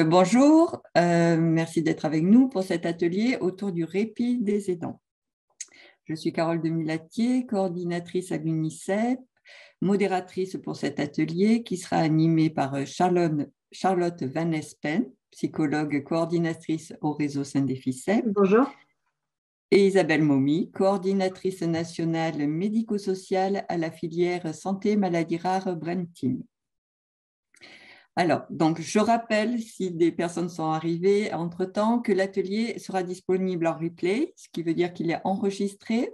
Bonjour, merci d'être avec nous pour cet atelier autour du répit des aidants. Je suis Carole Demulatier, coordinatrice à l'UNICEF, modératrice pour cet atelier qui sera animé par Charlotte Van Espen, psychologue coordinatrice au réseau Saint-Déficep. Bonjour. Et Isabelle Momy, coordinatrice nationale médico-sociale à la filière santé maladies rares Brain Team. Alors, donc, je rappelle, si des personnes sont arrivées entre-temps, que l'atelier sera disponible en replay, ce qui veut dire qu'il est enregistré.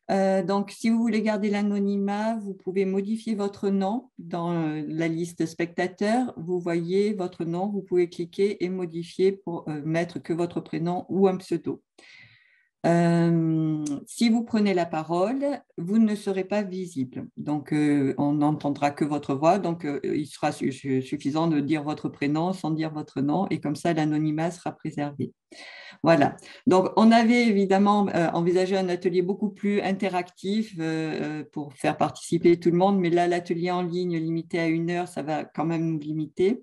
Donc, si vous voulez garder l'anonymat, vous pouvez modifier votre nom dans la liste spectateurs. Vous voyez votre nom, vous pouvez cliquer et modifier pour mettre que votre prénom ou un pseudo. Si vous prenez la parole, vous ne serez pas visible. Donc, on n'entendra que votre voix. Donc, il sera suffisant de dire votre prénom sans dire votre nom. Et comme ça, l'anonymat sera préservé. Voilà. Donc, on avait évidemment envisagé un atelier beaucoup plus interactif pour faire participer tout le monde. Mais là, l'atelier en ligne limité à 1 heure, ça va quand même nous limiter.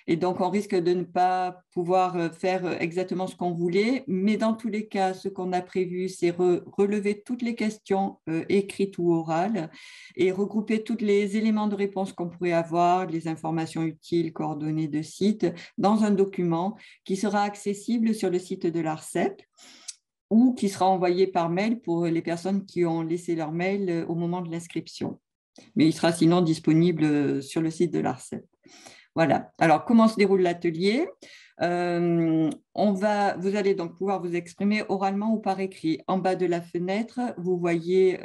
Et donc, on risque de ne pas pouvoir faire exactement ce qu'on voulait. Mais dans tous les cas, ce qu'on a prévu, c'est relever toutes les questions écrites ou orales et regrouper tous les éléments de réponse qu'on pourrait avoir, les informations utiles, coordonnées de site, dans un document qui sera accessible sur le site de l'ARCEP ou qui sera envoyé par mail pour les personnes qui ont laissé leur mail au moment de l'inscription. Mais il sera sinon disponible sur le site de l'ARCEP. Voilà. Alors, comment se déroule l'atelier ? Vous allez donc pouvoir vous exprimer oralement ou par écrit. En bas de la fenêtre, vous voyez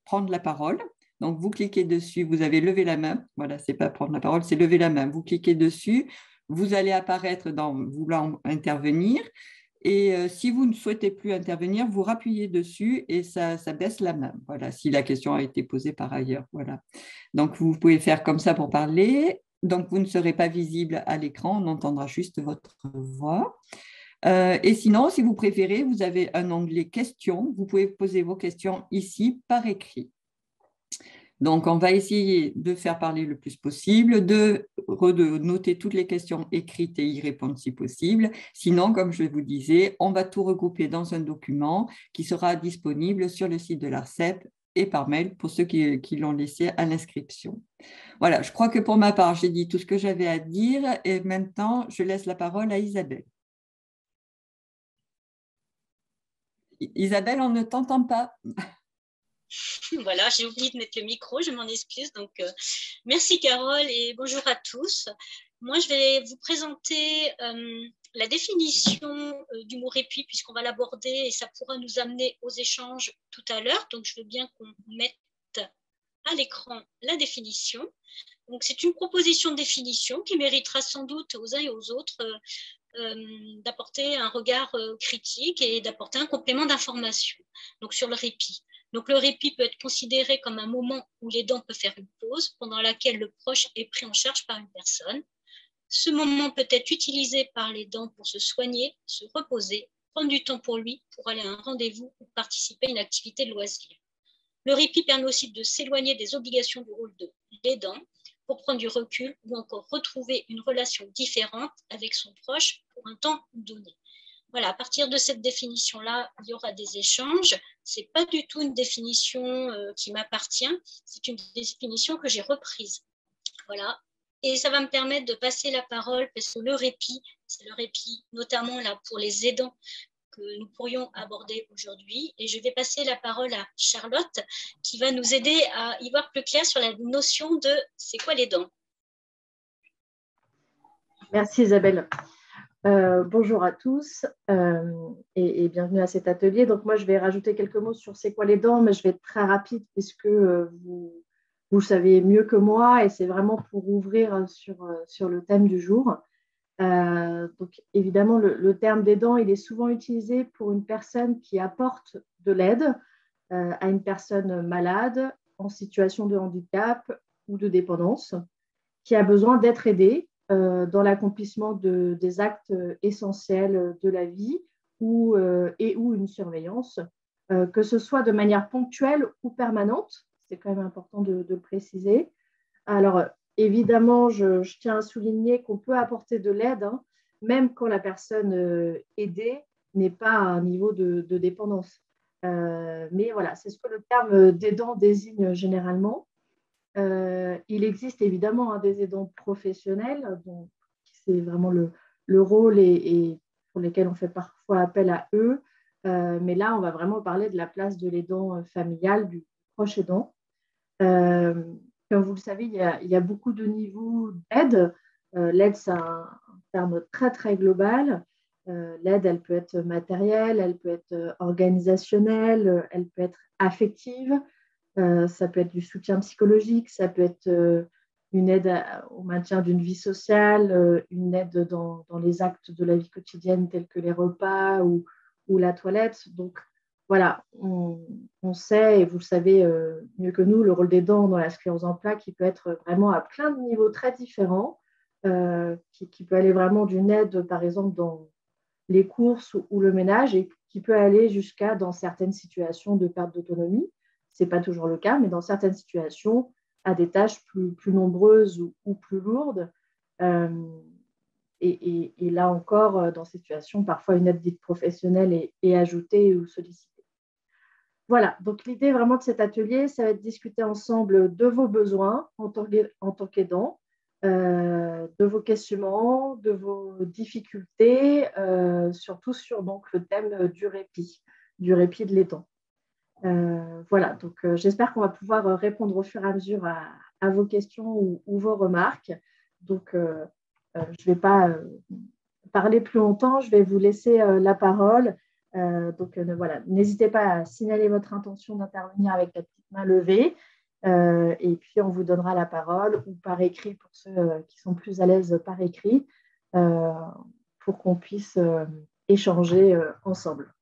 prendre la parole. Donc, vous cliquez dessus, vous avez levé la main. Voilà, ce n'est pas prendre la parole, c'est lever la main. Vous cliquez dessus, vous allez apparaître dans voulant intervenir. Et si vous ne souhaitez plus intervenir, vous rappuyez dessus et ça baisse la main. Voilà, si la question a été posée par ailleurs. Voilà. Donc, vous pouvez faire comme ça pour parler. Donc, vous ne serez pas visible à l'écran, on entendra juste votre voix. Et sinon, si vous préférez, vous avez un onglet questions. Vous pouvez poser vos questions ici par écrit. Donc, on va essayer de faire parler le plus possible, de noter toutes les questions écrites et y répondre si possible. Sinon, comme je vous disais, on va tout regrouper dans un document qui sera disponible sur le site de l'ARCEP et par mail pour ceux qui l'ont laissé à l'inscription. Voilà, je crois que pour ma part, j'ai dit tout ce que j'avais à dire et maintenant, je laisse la parole à Isabelle. Isabelle, on ne t'entend pas. Voilà, j'ai oublié de mettre le micro, je m'en excuse. Donc, merci Carole et bonjour à tous. Moi, je vais vous présenter la définition du mot répit puisqu'on va l'aborder et ça pourra nous amener aux échanges tout à l'heure. Donc, je veux bien qu'on mette à l'écran la définition. Donc, c'est une proposition de définition qui méritera sans doute aux uns et aux autres d'apporter un regard critique et d'apporter un complément d'information donc sur le répit. Donc, le répit peut être considéré comme un moment où l'aidant peut faire une pause pendant laquelle le proche est pris en charge par une personne. Ce moment peut être utilisé par l'aidant pour se soigner, se reposer, prendre du temps pour lui, pour aller à un rendez-vous ou participer à une activité de loisir. Le répit permet aussi de s'éloigner des obligations du rôle de l'aidant pour prendre du recul ou encore retrouver une relation différente avec son proche pour un temps donné. Voilà, à partir de cette définition-là, il y aura des échanges. Ce n'est pas du tout une définition qui m'appartient, c'est une définition que j'ai reprise. Voilà, et ça va me permettre de passer la parole parce que le répit, c'est le répit notamment là pour les aidants que nous pourrions aborder aujourd'hui. Et je vais passer la parole à Charlotte qui va nous aider à y voir plus clair sur la notion de c'est quoi l'aidant. Merci Isabelle. Bonjour à tous et bienvenue à cet atelier. Donc moi, je vais rajouter quelques mots sur c'est quoi l'aidant, mais je vais être très rapide puisque vous le savez mieux que moi et c'est vraiment pour ouvrir sur le thème du jour. Donc évidemment, le terme d'aidant, il est souvent utilisé pour une personne qui apporte de l'aide à une personne malade, en situation de handicap ou de dépendance, qui a besoin d'être aidée dans l'accomplissement des actes essentiels de la vie ou une surveillance, que ce soit de manière ponctuelle ou permanente. C'est quand même important de le préciser. Alors, évidemment, je tiens à souligner qu'on peut apporter de l'aide, hein, même quand la personne aidée n'est pas à un niveau de dépendance. Mais voilà, c'est ce que le terme d'aidant désigne généralement. Il existe évidemment des aidants professionnels, donc c'est vraiment le rôle et pour lesquels on fait parfois appel à eux. Mais là, on va vraiment parler de la place de l'aidant familial, du proche aidant. Comme vous le savez, il y a beaucoup de niveaux d'aide. L'aide, c'est un terme très, très global. L'aide, elle peut être matérielle, elle peut être organisationnelle, elle peut être affective, ça peut être du soutien psychologique, ça peut être une aide au maintien d'une vie sociale, une aide dans les actes de la vie quotidienne tels que les repas ou la toilette. Donc, voilà, on sait, et vous le savez mieux que nous, le rôle des dents dans la sclérose en plaques, qui peut être vraiment à plein de niveaux très différents, qui peut aller vraiment d'une aide, par exemple, dans les courses ou le ménage, et qui peut aller jusqu'à, dans certaines situations de perte d'autonomie, ce n'est pas toujours le cas, mais dans certaines situations, à des tâches plus nombreuses ou plus lourdes. Euh, et là encore, dans ces situations, parfois une aide dite professionnelle est ajoutée ou sollicitée. Voilà, donc l'idée vraiment de cet atelier, ça va être de discuter ensemble de vos besoins en tant qu'aidant, de vos questionnements, de vos difficultés, surtout sur donc, le thème du répit de l'aidant. Voilà, donc j'espère qu'on va pouvoir répondre au fur et à mesure à vos questions ou vos remarques. Donc, je ne vais pas parler plus longtemps, je vais vous laisser la parole. Donc, voilà, n'hésitez pas à signaler votre intention d'intervenir avec la petite main levée. Et puis, on vous donnera la parole ou par écrit pour ceux qui sont plus à l'aise par écrit pour qu'on puisse échanger ensemble.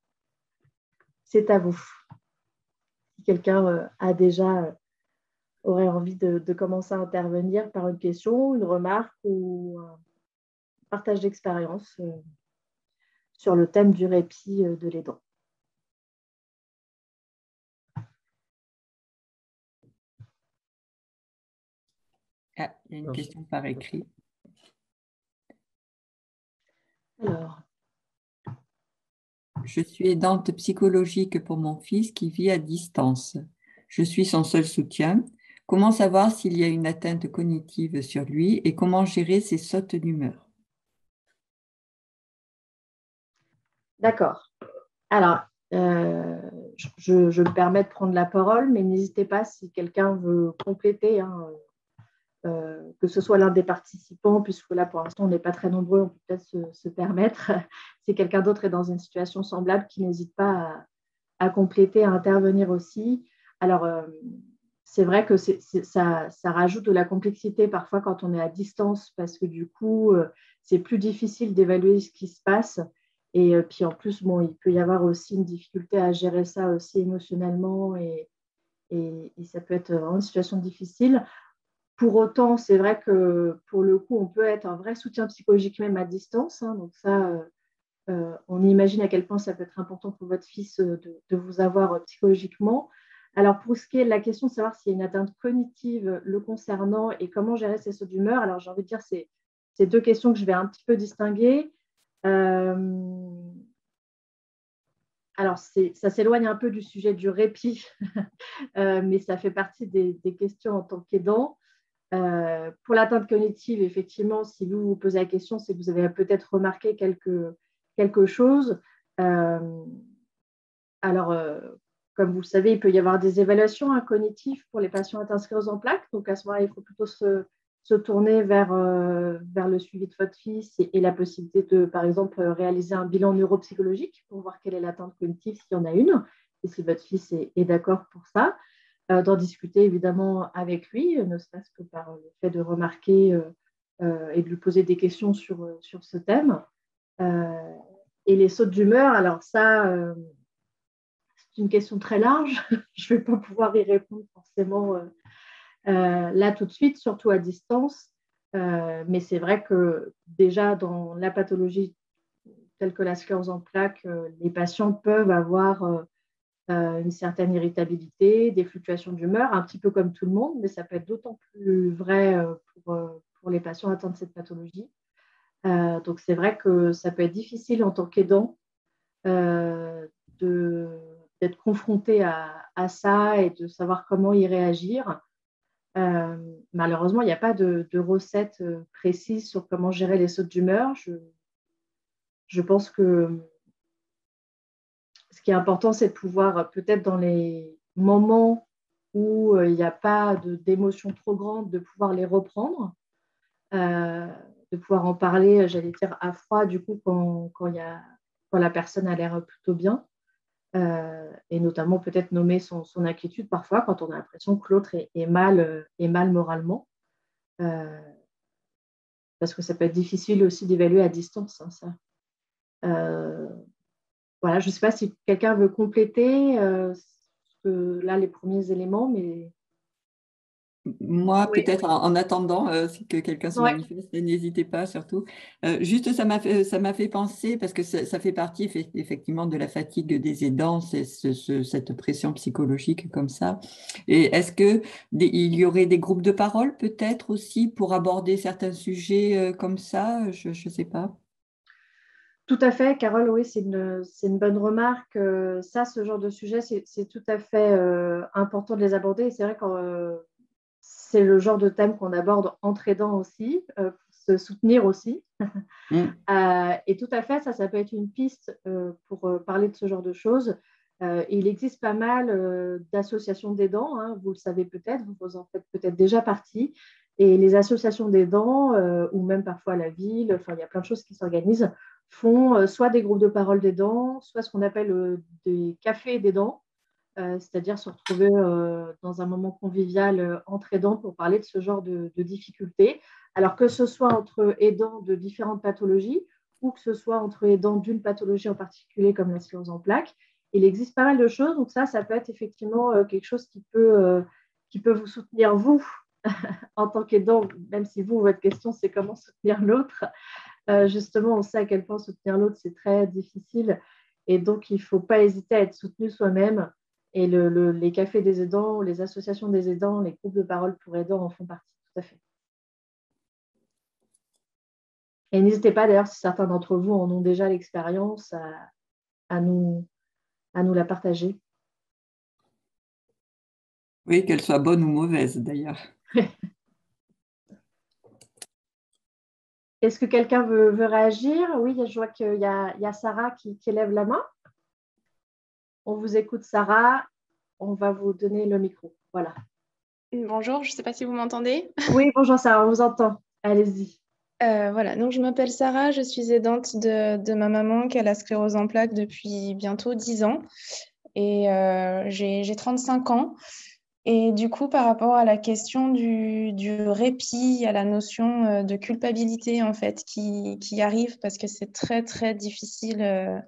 C'est à vous. Si quelqu'un a déjà aurait envie de commencer à intervenir par une question, une remarque ou un partage d'expérience sur le thème du répit de l'aidant. Ah, il y a une question par écrit. Alors, je suis aidante psychologique pour mon fils qui vit à distance. Je suis son seul soutien. Comment savoir s'il y a une atteinte cognitive sur lui et comment gérer ses sautes d'humeur? d'accord. Alors, je me permets de prendre la parole, mais n'hésitez pas si quelqu'un veut compléter, hein, que ce soit l'un des participants, puisque là, pour l'instant, on n'est pas très nombreux, on peut peut-être se permettre. Si quelqu'un d'autre est dans une situation semblable, qui n'hésite pas à compléter, à intervenir aussi. Alors, c'est vrai que ça rajoute de la complexité parfois quand on est à distance, parce que du coup, c'est plus difficile d'évaluer ce qui se passe. Et puis en plus, bon, il peut y avoir aussi une difficulté à gérer ça aussi émotionnellement et ça peut être vraiment une situation difficile. Pour autant, c'est vrai que pour le coup, on peut être un vrai soutien psychologique même à distance, hein, donc ça, on imagine à quel point ça peut être important pour votre fils de vous avoir psychologiquement. Alors, pour ce qui est de la question de savoir s'il y a une atteinte cognitive le concernant et comment gérer ses sauts d'humeur, alors j'ai envie de dire c'est deux questions que je vais un petit peu distinguer. Alors, ça s'éloigne un peu du sujet du répit, mais ça fait partie des questions en tant qu'aidant. Pour l'atteinte cognitive, effectivement, si vous vous posez la question, c'est que vous avez peut-être remarqué quelque chose. Alors, comme vous le savez, il peut y avoir des évaluations cognitives pour les patients atteints de sclérose en plaques. Donc, à ce moment-là, il faut plutôt se tourner vers le suivi de votre fils et la possibilité de, par exemple, réaliser un bilan neuropsychologique pour voir quelle est l'atteinte cognitive, s'il y en a une, et si votre fils est d'accord pour ça. D'en discuter évidemment avec lui, ne serait-ce que par le fait de remarquer et de lui poser des questions sur ce thème. Et les sautes d'humeur, alors ça, c'est une question très large. Je ne vais pas pouvoir y répondre forcément là tout de suite, surtout à distance. Mais c'est vrai que déjà dans la pathologie telle que la sclérose en plaques, les patients peuvent avoir une certaine irritabilité, des fluctuations d'humeur, un petit peu comme tout le monde, mais ça peut être d'autant plus vrai pour les patients atteints de cette pathologie. Donc, c'est vrai que ça peut être difficile en tant qu'aidant d'être confronté à ça et de savoir comment y réagir. Malheureusement, il n'y a pas de recette précise sur comment gérer les sautes d'humeur. Je pense que ce qui est important, c'est de pouvoir, peut-être dans les moments où il n'y a pas d'émotions trop grandes, de pouvoir les reprendre, de pouvoir en parler, j'allais dire, à froid, du coup, quand la personne a l'air plutôt bien. Et notamment peut-être nommer son inquiétude parfois quand on a l'impression que l'autre est mal moralement. Parce que ça peut être difficile aussi d'évaluer à distance, hein, ça. Voilà, je ne sais pas si quelqu'un veut compléter là, les premiers éléments, mais... Moi, Oui. peut-être en attendant si que quelqu'un se Ouais. manifeste, n'hésitez pas surtout. Juste, ça m'a fait penser, parce que ça fait partie effectivement de la fatigue des aidants, c'est cette pression psychologique comme ça. Et est-ce que il y aurait des groupes de parole peut-être aussi pour aborder certains sujets comme ça? Je ne sais pas. Tout à fait, Carole, oui, c'est une bonne remarque. Ça, ce genre de sujet, c'est tout à fait important de les aborder. Et c'est vrai que c'est le genre de thème qu'on aborde entre aidants aussi, pour se soutenir aussi. Mm. Et tout à fait, ça peut être une piste pour parler de ce genre de choses. Il existe pas mal d'associations d'aidants, hein, vous le savez peut-être, vous en faites peut-être déjà partie. Et les associations d'aidants, ou même parfois la ville, enfin, il y a plein de choses qui s'organisent, font soit des groupes de parole d'aidants, soit ce qu'on appelle des cafés d'aidants, c'est-à-dire se retrouver dans un moment convivial entre aidants pour parler de ce genre de difficultés. Alors que ce soit entre aidants de différentes pathologies ou que ce soit entre aidants d'une pathologie en particulier comme la sclérose en plaques, il existe pas mal de choses. Donc ça peut être effectivement quelque chose qui peut vous soutenir, vous, en tant qu'aidant, même si vous, votre question, c'est comment soutenir l'autre. Justement, on sait à quel point soutenir l'autre, c'est très difficile. Et donc, il ne faut pas hésiter à être soutenu soi-même. Et les cafés des aidants, les associations des aidants, les groupes de parole pour aidants en font partie, tout à fait. Et n'hésitez pas, d'ailleurs, si certains d'entre vous en ont déjà l'expérience, à nous la partager. Oui, qu'elle soit bonne ou mauvaise d'ailleurs. Est-ce que quelqu'un veut réagir? Oui, je vois qu'il y a Sarah qui lève la main. On vous écoute, Sarah. On va vous donner le micro. Voilà. Bonjour, je ne sais pas si vous m'entendez. Oui, bonjour Sarah, on vous entend. Allez-y. Voilà, donc je m'appelle Sarah, je suis aidante de ma maman qui a la sclérose en plaques depuis bientôt 10 ans. Et j'ai 35 ans. Et du coup, par rapport à la question du répit, il y a la notion de culpabilité en fait qui arrive parce que c'est très très difficile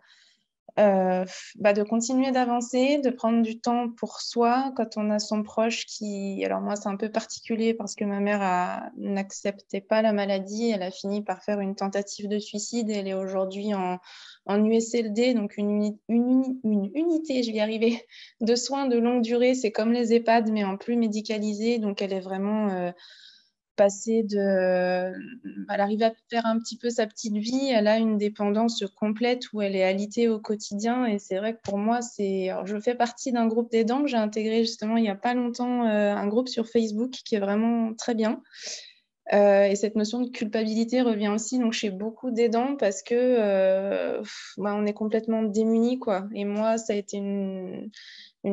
de continuer d'avancer, de prendre du temps pour soi quand on a son proche qui... Alors moi, c'est un peu particulier parce que ma mère n'acceptait pas la maladie. Elle a fini par faire une tentative de suicide. Elle est aujourd'hui en USLD, donc une unité, je vais y arriver, de soins de longue durée. C'est comme les EHPAD, mais en plus médicalisé. Donc elle est vraiment... elle arrive à faire un petit peu sa petite vie, elle a une dépendance complète où elle est alitée au quotidien et c'est vrai que pour moi, alors, je fais partie d'un groupe d'aidants que j'ai intégré justement il n'y a pas longtemps, un groupe sur Facebook qui est vraiment très bien. Et cette notion de culpabilité revient aussi donc, chez beaucoup d'aidants parce que on est complètement démunis, quoi. Et moi, ça a été une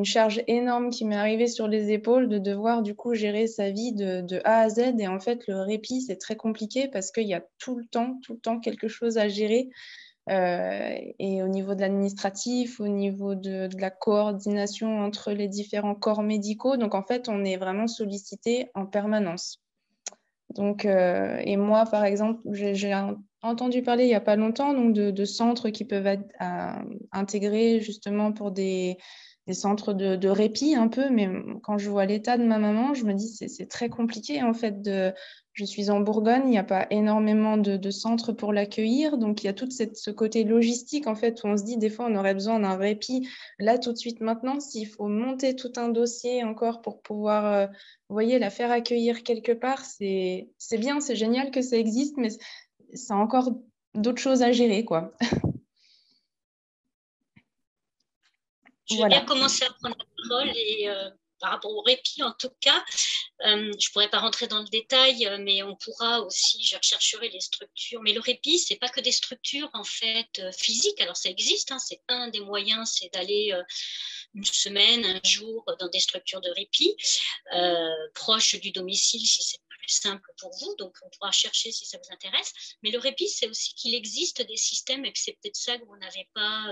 charge énorme qui m'est arrivée sur les épaules de devoir du coup gérer sa vie de A à Z. Et en fait, le répit, c'est très compliqué parce qu'il y a tout le temps quelque chose à gérer. Et au niveau de l'administratif, au niveau de la coordination entre les différents corps médicaux. Donc en fait, on est vraiment sollicité en permanence. Donc, et moi, par exemple, j'ai entendu parler il n'y a pas longtemps donc de centres qui peuvent être intégrés justement pour des centres de répit un peu, mais quand je vois l'état de ma maman, je me dis c'est très compliqué en fait de je suis en Bourgogne, il n'y a pas énormément de centres pour l'accueillir. Donc, il y a tout ce côté logistique, en fait, où on se dit, des fois, on aurait besoin d'un répit là, tout de suite, maintenant. S'il faut monter tout un dossier encore pour pouvoir, vous voyez, la faire accueillir quelque part, c'est bien, c'est génial que ça existe, mais c'est encore d'autres choses à gérer, quoi. Je veux bien commencer à prendre la parole et par rapport au répit, en tout cas, je ne pourrais pas rentrer dans le détail, mais on pourra aussi, je rechercherai les structures. Mais le répit, ce n'est pas que des structures en fait physiques. Alors ça existe, hein, c'est un des moyens, c'est d'aller une semaine, un jour dans des structures de répit, proches du domicile si c'est plus simple pour vous. Donc on pourra chercher si ça vous intéresse. Mais le répit, c'est aussi qu'il existe des systèmes et que c'est peut-être ça que vous n'avez pas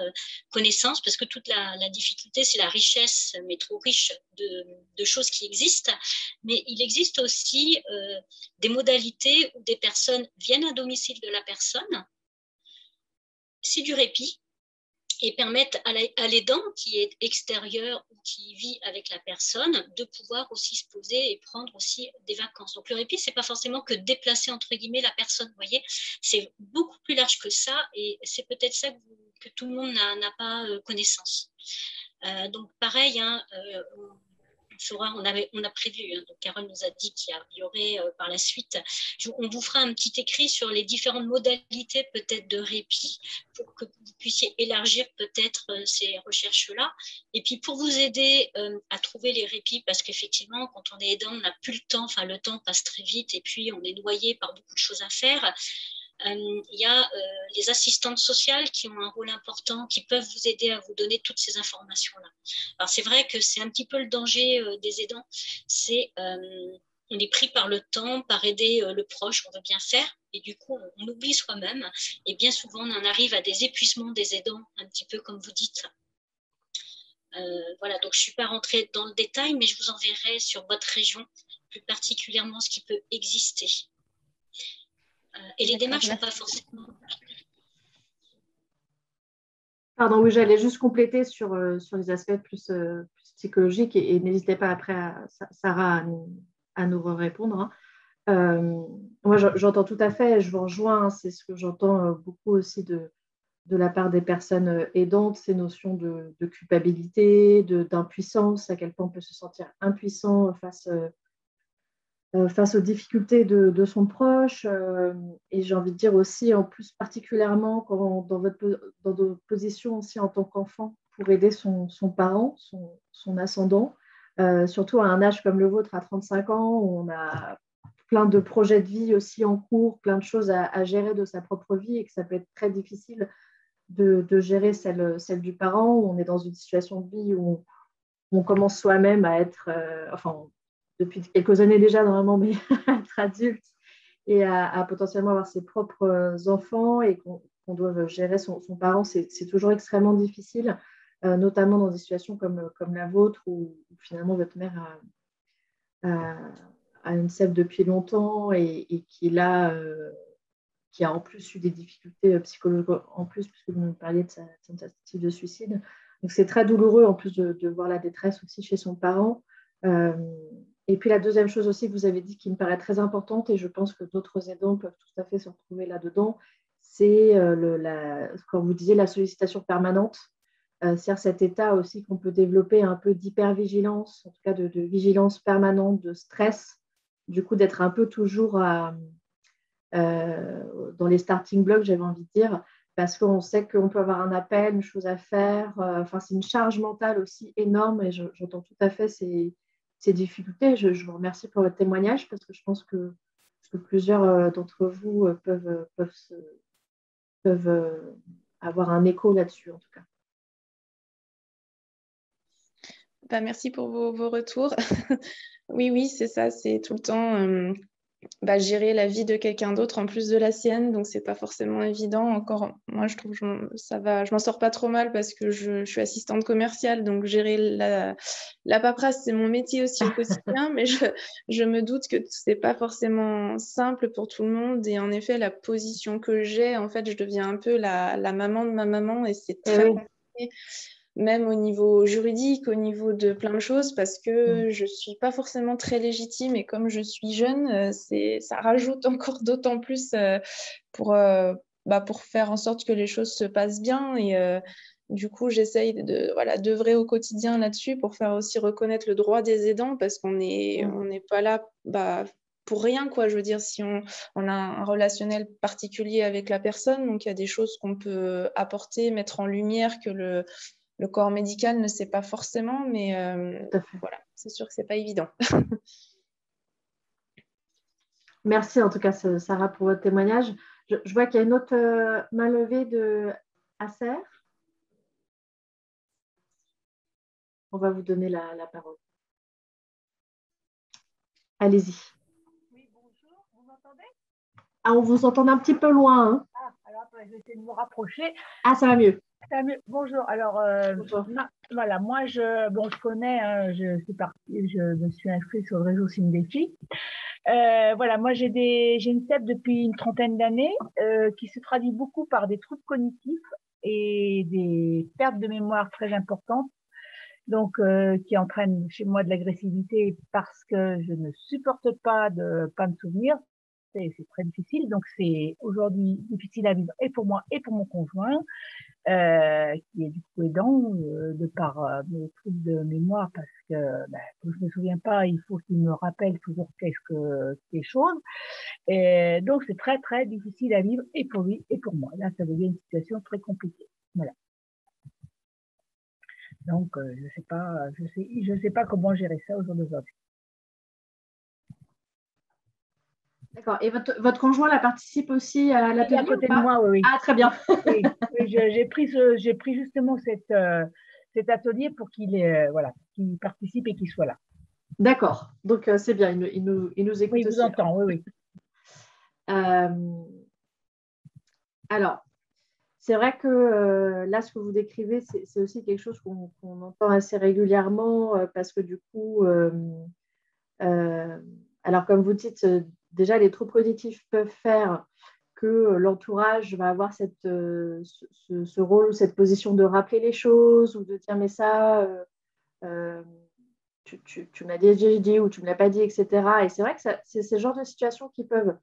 connaissance, parce que toute la difficulté, c'est la richesse, mais trop riche de choses qui existent. Mais il existe aussi des modalités où des personnes viennent à domicile de la personne, c'est du répit, et permettent à l'aidant qui est extérieur ou qui vit avec la personne de pouvoir aussi se poser et prendre aussi des vacances. Donc le répit, c'est pas forcément que déplacer entre guillemets la personne, vous voyez, c'est beaucoup plus large que ça, et c'est peut-être ça que tout le monde n'a pas connaissance. Donc pareil, hein, on a prévu, hein, donc Carole nous a dit qu'il y aurait par la suite, on vous fera un petit écrit sur les différentes modalités peut-être de répit pour que vous puissiez élargir peut-être ces recherches-là. Et puis pour vous aider à trouver les répits, parce qu'effectivement, quand on est aidant, on n'a plus le temps, enfin le temps passe très vite et puis on est noyé par beaucoup de choses à faire. Il y a les assistantes sociales qui ont un rôle important, qui peuvent vous aider à vous donner toutes ces informations-là. Alors c'est vrai que c'est un petit peu le danger des aidants, c'est on est pris par le temps, par aider le proche, on veut bien faire, et du coup on oublie soi-même, et bien souvent on en arrive à des épuisements des aidants, un petit peu comme vous dites. Voilà, donc je ne suis pas rentrée dans le détail, mais je vous enverrai sur votre région, plus particulièrement ce qui peut exister. Et les démarches ne sont pas forcément... Pardon, oui, j'allais juste compléter sur les aspects plus psychologiques et n'hésitez pas après, Sarah, à nous répondre. Hein. Moi, j'entends tout à fait, je vous rejoins, hein, c'est ce que j'entends beaucoup aussi de la part des personnes aidantes, ces notions de culpabilité, d'impuissance, à quel point on peut se sentir impuissant face aux difficultés de son proche. Et j'ai envie de dire aussi, en plus particulièrement dans votre position aussi en tant qu'enfant, pour aider son parent, son ascendant, surtout à un âge comme le vôtre, à 35 ans, où on a plein de projets de vie aussi en cours, plein de choses à gérer de sa propre vie, et que ça peut être très difficile de gérer celle du parent, où on est dans une situation de vie où on commence soi-même à être... depuis quelques années déjà normalement, mais être adulte et à potentiellement avoir ses propres enfants et qu'on doit gérer son parent, c'est toujours extrêmement difficile, notamment dans des situations comme la vôtre où finalement votre mère a une SEP depuis longtemps et qui a en plus eu des difficultés psychologiques en plus, puisque vous nous parliez de sa tentative de suicide. Donc c'est très douloureux en plus de voir la détresse aussi chez son parent. Et puis la deuxième chose aussi que vous avez dit qui me paraît très importante, et je pense que d'autres aidants peuvent tout à fait se retrouver là-dedans, c'est quand vous disiez la sollicitation permanente, c'est-à-dire cet état aussi qu'on peut développer un peu d'hypervigilance, en tout cas de vigilance permanente, de stress, du coup d'être un peu toujours dans les starting blocks, j'avais envie de dire, parce qu'on sait qu'on peut avoir un appel, une chose à faire, c'est une charge mentale aussi énorme, et j'entends tout à fait ces difficultés. Je vous remercie pour votre témoignage parce que je pense que plusieurs d'entre vous peuvent avoir un écho là-dessus en tout cas. Merci pour vos retours. Oui, c'est ça, c'est tout le temps gérer la vie de quelqu'un d'autre en plus de la sienne, donc c'est pas forcément évident. Encore, moi je trouve que je m'en sors pas trop mal parce que je suis assistante commerciale, donc gérer la paperasse c'est mon métier aussi au quotidien, mais je me doute que c'est pas forcément simple pour tout le monde, et en effet la position que j'ai, en fait je deviens un peu la maman de ma maman, et c'est très compliqué. même au niveau juridique, au niveau de plein de choses, parce que je ne suis pas forcément très légitime et comme je suis jeune, ça rajoute encore d'autant plus pour, pour faire en sorte que les choses se passent bien. Et du coup, j'essaye d'œuvrer au quotidien là-dessus pour faire aussi reconnaître le droit des aidants parce qu'on n'est pas là pour rien, quoi. Je veux dire, si on a un relationnel particulier avec la personne, donc il y a des choses qu'on peut apporter, mettre en lumière que le corps médical ne sait pas forcément, mais voilà, c'est sûr que c'est pas évident. Merci en tout cas, Sarah, pour votre témoignage. Je vois qu'il y a une autre main levée de Acer. On va vous donner la parole. Allez-y. Oui, bonjour, vous m'entendez? Ah, on vous entend un petit peu loin. Hein. Alors, je vais essayer de me rapprocher. Ah, ça va mieux. Ça va mieux. Bonjour. Alors, Bonjour. voilà, moi, je connais, hein, je me suis inscrite sur le réseau Sindefi. Voilà, moi, j'ai une TEP depuis une trentaine d'années qui se traduit beaucoup par des troubles cognitifs et des pertes de mémoire très importantes. Donc, qui entraîne chez moi de l'agressivité parce que je ne supporte pas de pas me souvenir. C'est très difficile. Donc, c'est aujourd'hui difficile à vivre et pour moi et pour mon conjoint, qui est du coup aidant de par mes troubles de mémoire parce que quand je me souviens pas, il faut qu'il me rappelle toujours quelque chose. Et donc, c'est très, très difficile à vivre et pour lui et pour moi. Là, ça devient une situation très compliquée. Voilà. Donc, je sais pas comment gérer ça au jour d'aujourd'hui. D'accord. Et votre conjoint la participe aussi à l'atelier? À côté de moi, oui. Ah, très bien. Oui, j'ai pris justement cet atelier pour qu'il participe et qu'il soit là. D'accord. Donc, c'est bien. Il nous écoute oui, il aussi. vous entend, oui. Alors, c'est vrai que là, ce que vous décrivez, c'est aussi quelque chose qu'on entend assez régulièrement parce que du coup, alors comme vous dites, déjà les troubles cognitifs peuvent faire que l'entourage va avoir ce rôle ou cette position de rappeler les choses ou de dire mais ça, tu m'as déjà dit ou tu ne me l'as pas dit, etc. Et c'est vrai que c'est ce genre de situations qui peuvent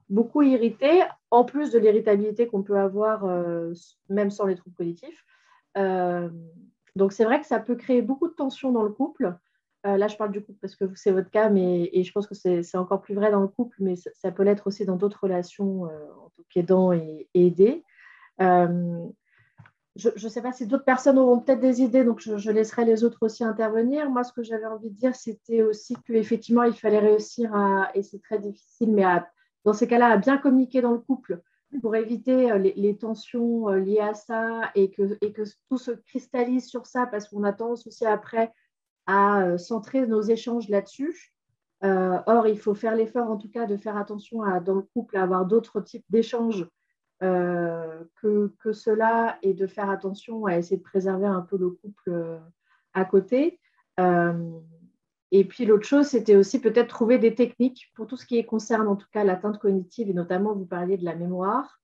beaucoup irriter, en plus de l'irritabilité qu'on peut avoir même sans les troubles cognitifs. Donc, c'est vrai que ça peut créer beaucoup de tensions dans le couple. Là, je parle du couple parce que c'est votre cas, et je pense que c'est encore plus vrai dans le couple, mais ça peut l'être aussi dans d'autres relations en tant qu'aidant et aidé. Je ne sais pas si d'autres personnes auront peut-être des idées, donc je laisserai les autres aussi intervenir. Moi, ce que j'avais envie de dire, c'était aussi qu'effectivement, il fallait réussir et c'est très difficile, mais dans ces cas-là, à bien communiquer dans le couple pour éviter les tensions liées à ça et que tout se cristallise sur ça, parce qu'on a tendance aussi après à centrer nos échanges là-dessus. Or, il faut faire l'effort, en tout cas, de faire attention dans le couple à avoir d'autres types d'échanges que cela, et de faire attention à essayer de préserver un peu le couple à côté. Et puis l'autre chose, c'était aussi peut-être trouver des techniques pour tout ce qui concerne en tout cas l'atteinte cognitive, et notamment vous parliez de la mémoire,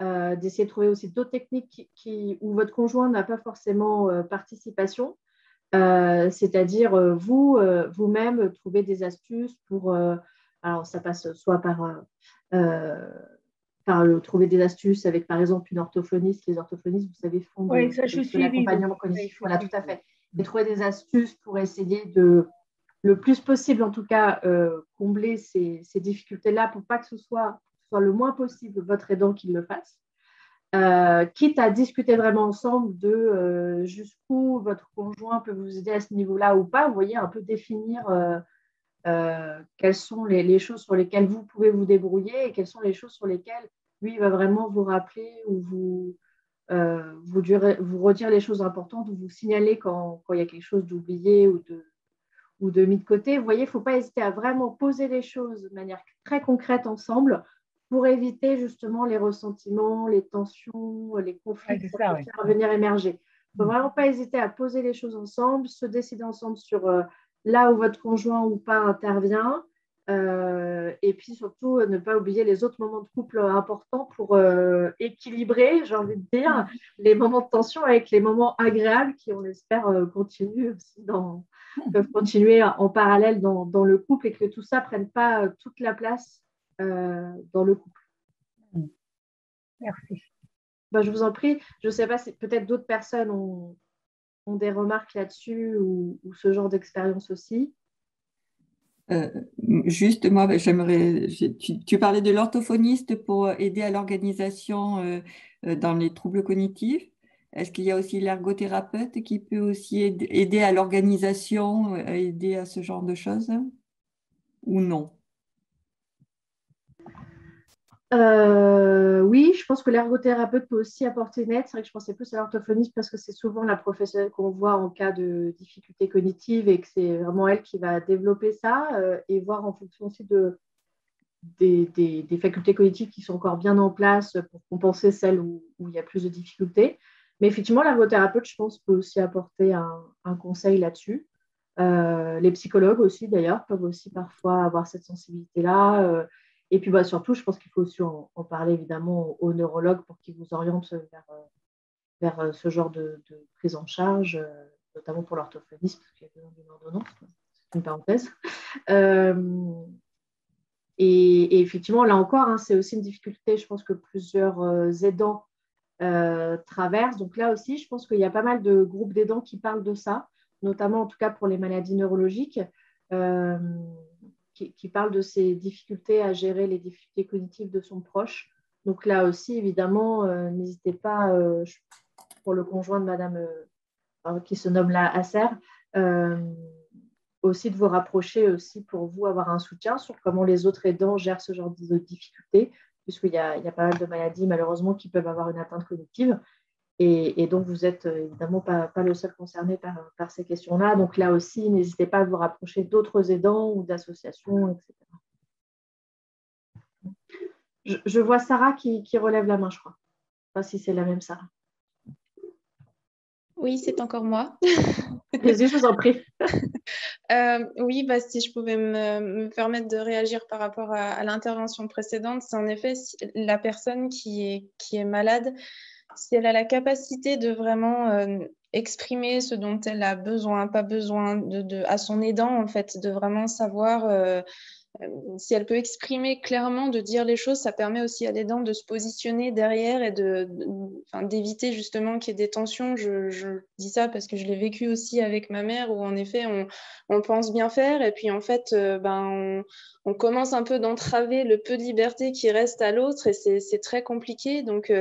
d'essayer de trouver aussi d'autres techniques où votre conjoint n'a pas forcément participation, c'est-à-dire vous-même trouver des astuces pour, alors ça passe soit par trouver des astuces avec, par exemple, une orthophoniste. Les orthophonistes, vous savez, font de l'accompagnement cognitif. Voilà, tout à fait. Et trouver des astuces pour essayer de, le plus possible, en tout cas, combler ces difficultés-là pour pas que ce soit le moins possible votre aidant qui le fasse. Quitte à discuter vraiment ensemble de jusqu'où votre conjoint peut vous aider à ce niveau-là ou pas. Vous voyez, un peu définir quelles sont les choses sur lesquelles vous pouvez vous débrouiller et quelles sont les choses sur lesquelles lui va vraiment vous rappeler ou vous redire les choses importantes ou vous signaler quand il y a quelque chose d'oublié ou de mis de côté. Vous voyez, il ne faut pas hésiter à vraiment poser les choses de manière très concrète ensemble pour éviter justement les ressentiments, les tensions, les conflits qui peuvent venir émerger. Il ne faut vraiment pas hésiter à poser les choses ensemble, se décider ensemble sur là où votre conjoint ou pas intervient, Et puis surtout, ne pas oublier les autres moments de couple importants pour équilibrer, j'ai envie de dire, les moments de tension avec les moments agréables qui, on l'espère, peuvent continuer en parallèle dans le couple et que tout ça ne prenne pas toute la place dans le couple. Merci. Je vous en prie. Je ne sais pas si peut-être d'autres personnes ont des remarques là-dessus ou ce genre d'expérience aussi. Juste, moi, tu parlais de l'orthophoniste pour aider à l'organisation dans les troubles cognitifs. Est-ce qu'il y a aussi l'ergothérapeute qui peut aussi aider à l'organisation, aider à ce genre de choses ou non? Oui, je pense que l'ergothérapeute peut aussi apporter une aide. C'est vrai que je pensais plus à l'orthophoniste parce que c'est souvent la professionnelle qu'on voit en cas de difficultés cognitives et que c'est vraiment elle qui va développer ça et voir en fonction aussi des facultés cognitives qui sont encore bien en place pour compenser celles où il y a plus de difficultés. Mais effectivement, l'ergothérapeute, je pense, peut aussi apporter un conseil là-dessus. Les psychologues aussi, d'ailleurs, peuvent aussi parfois avoir cette sensibilité-là. Et puis surtout, je pense qu'il faut aussi en parler évidemment aux neurologues pour qu'ils vous orientent vers ce genre de prise en charge, notamment pour l'orthophonisme, parce qu'il y a besoin d'une ordonnance. C'est une parenthèse. Et effectivement, là encore, c'est aussi une difficulté, je pense, que plusieurs aidants traversent. Donc là aussi, je pense qu'il y a pas mal de groupes d'aidants qui parlent de ça, notamment en tout cas pour les maladies neurologiques. Qui parle de ses difficultés à gérer les difficultés cognitives de son proche. Donc là aussi, évidemment, n'hésitez pas, pour le conjoint de madame qui se nomme là Asser, aussi de vous rapprocher aussi pour vous avoir un soutien sur comment les autres aidants gèrent ce genre de difficultés, puisqu'il y a pas mal de maladies malheureusement qui peuvent avoir une atteinte cognitive. Et donc, vous n'êtes évidemment pas le seul concerné par ces questions-là. Donc là aussi, n'hésitez pas à vous rapprocher d'autres aidants ou d'associations, etc. Je vois Sarah qui relève la main, je crois. Je ne sais pas si c'est la même Sarah. Oui, c'est encore moi. Vas-y, je vous en prie. Oui, si je pouvais me permettre de réagir par rapport à l'intervention précédente, c'est en effet la personne qui est malade, si elle a la capacité de vraiment exprimer ce dont elle a besoin, pas besoin, à son aidant, en fait, de vraiment savoir si elle peut exprimer clairement, de dire les choses, ça permet aussi à l'aidant de se positionner derrière et d'éviter justement qu'il y ait des tensions. Je dis ça parce que je l'ai vécu aussi avec ma mère où en effet on pense bien faire et puis en fait on commence un peu d'entraver le peu de liberté qui reste à l'autre et c'est très compliqué. Donc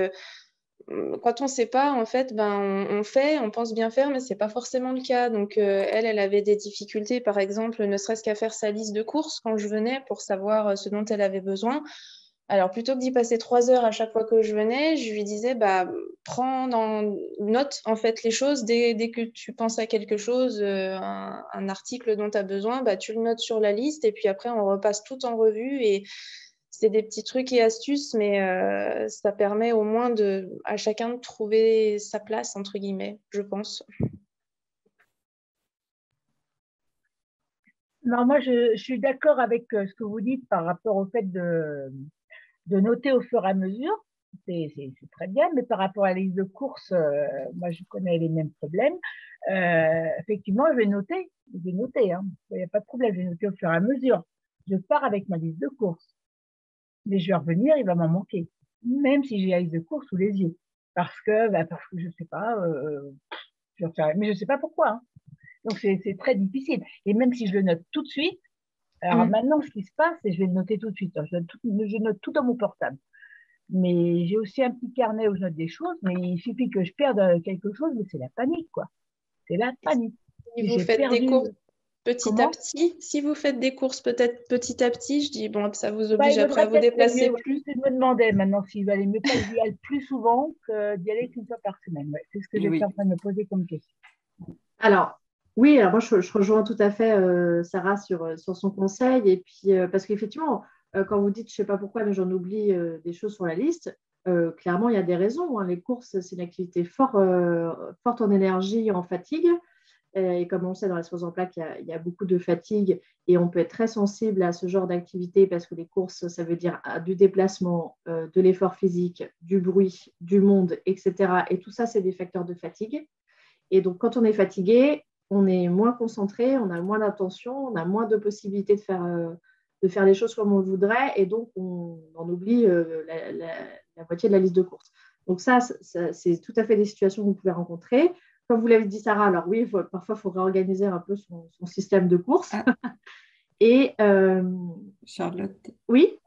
quand on ne sait pas, en fait, on fait, on pense bien faire, mais ce n'est pas forcément le cas. Donc, elle avait des difficultés, par exemple, ne serait-ce qu'à faire sa liste de courses quand je venais pour savoir ce dont elle avait besoin. Alors, plutôt que d'y passer 3 heures à chaque fois que je venais, je lui disais, prends note, en fait, les choses. Dès que tu penses à quelque chose, un article dont tu as besoin, tu le notes sur la liste et puis après, on repasse tout en revue et c'est des petits trucs et astuces, mais ça permet au moins à chacun de trouver sa place, entre guillemets, je pense. Non, moi, je suis d'accord avec ce que vous dites par rapport au fait de noter au fur et à mesure. C'est très bien, mais par rapport à la liste de courses, moi, je connais les mêmes problèmes. Effectivement, je vais noter. Hein. Il n'y a pas de problème, je vais noter au fur et à mesure. Je pars avec ma liste de courses. Mais je vais revenir, il va m'en manquer. Même si j'ai la liste de courses sous les yeux. Parce que je ne sais pas, mais je ne sais pas pourquoi. Hein. Donc, c'est très difficile. Et même si je le note tout de suite, alors maintenant, ce qui se passe, c'est que je vais le noter tout de suite. Je note tout dans mon portable. Mais j'ai aussi un petit carnet où je note des choses, mais il suffit que je perde quelque chose, mais c'est la panique, quoi. C'est la panique. Si vous faites des courses petit à petit, si vous faites des courses peut-être petit à petit, je dis, bon, ça vous oblige après à vous déplacer plus. Je me demandais maintenant s'il valait mieux pas d'y aller plus souvent que d'y aller qu'une fois par semaine. Ouais, c'est ce que j'étais en train de me poser comme question. Alors, oui, alors moi, je rejoins tout à fait Sarah sur son conseil. Et puis, parce qu'effectivement, quand vous dites, je ne sais pas pourquoi, mais j'en oublie des choses sur la liste, clairement, il y a des raisons. Hein. Les courses, c'est une activité forte en énergie, en fatigue. Et comme on le sait, dans la sclérose en plaques, il y a beaucoup de fatigue et on peut être très sensible à ce genre d'activité parce que les courses, ça veut dire du déplacement, de l'effort physique, du bruit, du monde, etc. Et tout ça, c'est des facteurs de fatigue. Et donc, quand on est fatigué, on est moins concentré, on a moins d'attention, on a moins de possibilités de faire les choses comme on le voudrait et donc on en oublie la moitié de la liste de courses. Donc ça, c'est tout à fait des situations que vous pouvez rencontrer. Comme vous l'avez dit, Sarah, alors oui, parfois, il faut réorganiser un peu son système de course. Ah, Et Charlotte, oui,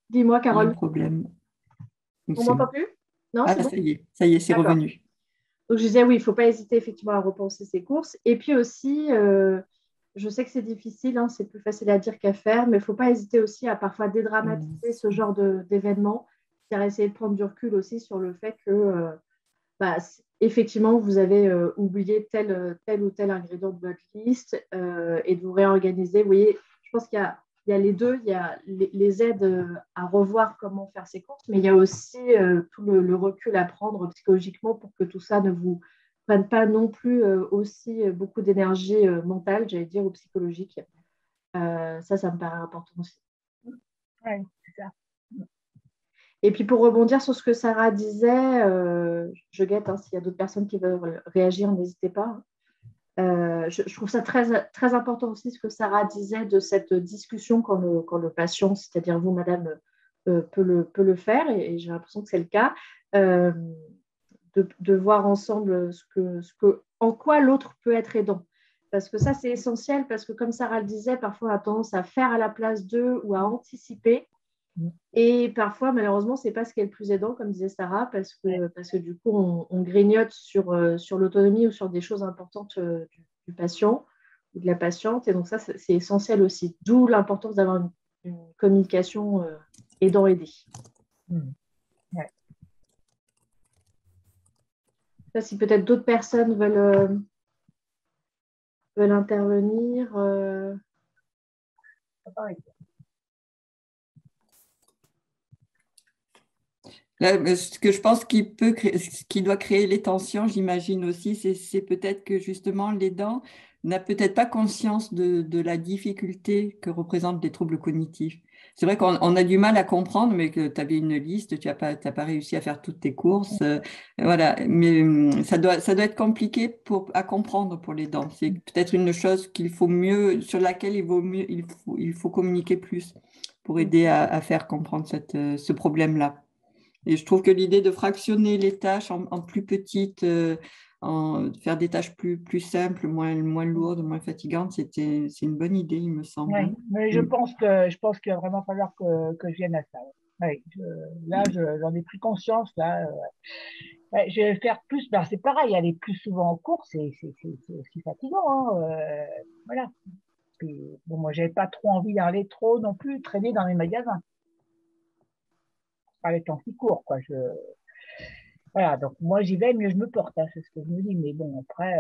dis-moi, il y a un Carole, problème. on m'entend plus? Non, c'est Ah, bon? ça y est, c'est D'accord. revenu. Donc, je disais, oui, il ne faut pas hésiter effectivement à repenser ses courses. Et puis aussi, je sais que c'est difficile, hein, c'est plus facile à dire qu'à faire, mais il ne faut pas hésiter aussi à parfois dédramatiser ce genre d'événement, c'est-à-dire essayer de prendre du recul aussi sur le fait que effectivement, vous avez oublié tel ou tel ingrédient de votre liste et de vous réorganiser. Vous voyez, je pense qu'il y a les deux. Il y a les aides à revoir comment faire ses courses, mais il y a aussi tout le recul à prendre psychologiquement pour que tout ça ne vous prenne pas non plus aussi beaucoup d'énergie mentale, j'allais dire, ou psychologique. Ça me paraît important aussi. Ouais, c'est ça. Et puis pour rebondir sur ce que Sarah disait, je guette, hein, s'il y a d'autres personnes qui veulent réagir, n'hésitez pas. Je trouve ça très, très important aussi ce que Sarah disait de cette discussion quand le patient, c'est-à-dire vous, madame, peut le faire, et j'ai l'impression que c'est le cas, de voir ensemble en quoi l'autre peut être aidant. Parce que ça, c'est essentiel, parce que comme Sarah le disait, parfois on a tendance à faire à la place d'eux ou à anticiper. Et parfois, malheureusement, ce n'est pas ce qui est le plus aidant, comme disait Sarah, parce que du coup, on grignote sur l'autonomie ou sur des choses importantes du patient ou de la patiente. Et donc ça, c'est essentiel aussi. D'où l'importance d'avoir une communication aidant-aidé. Ouais. Ça, si peut-être d'autres personnes veulent intervenir. Là, ce que je pense ce qui doit créer les tensions, j'imagine aussi, c'est peut-être que justement l'aidant n'a peut-être pas conscience de la difficulté que représentent les troubles cognitifs. C'est vrai qu'on a du mal à comprendre, mais que tu avais une liste, tu n'as pas réussi à faire toutes tes courses. Voilà. Mais ça doit être compliqué à comprendre pour l'aidant. C'est peut-être une chose sur laquelle il faut communiquer plus pour aider à faire comprendre ce problème-là. Et je trouve que l'idée de fractionner les tâches en plus petites, faire des tâches plus simples, moins lourdes, moins fatigantes, c'est une bonne idée, il me semble. Ouais, mais je pense qu'il va vraiment falloir que je vienne à ça. Ouais, j'en ai pris conscience là. Ouais, je vais faire plus. Ben, c'est pareil, aller plus souvent en cours, c'est aussi fatigant. Hein, voilà. Puis, bon, moi, j'avais pas trop envie d'aller trop non plus traîner dans les magasins. Pas les temps qui courent, quoi. Voilà, donc moi j'y vais, mieux je me porte, hein, c'est ce que je me dis. Mais bon, après,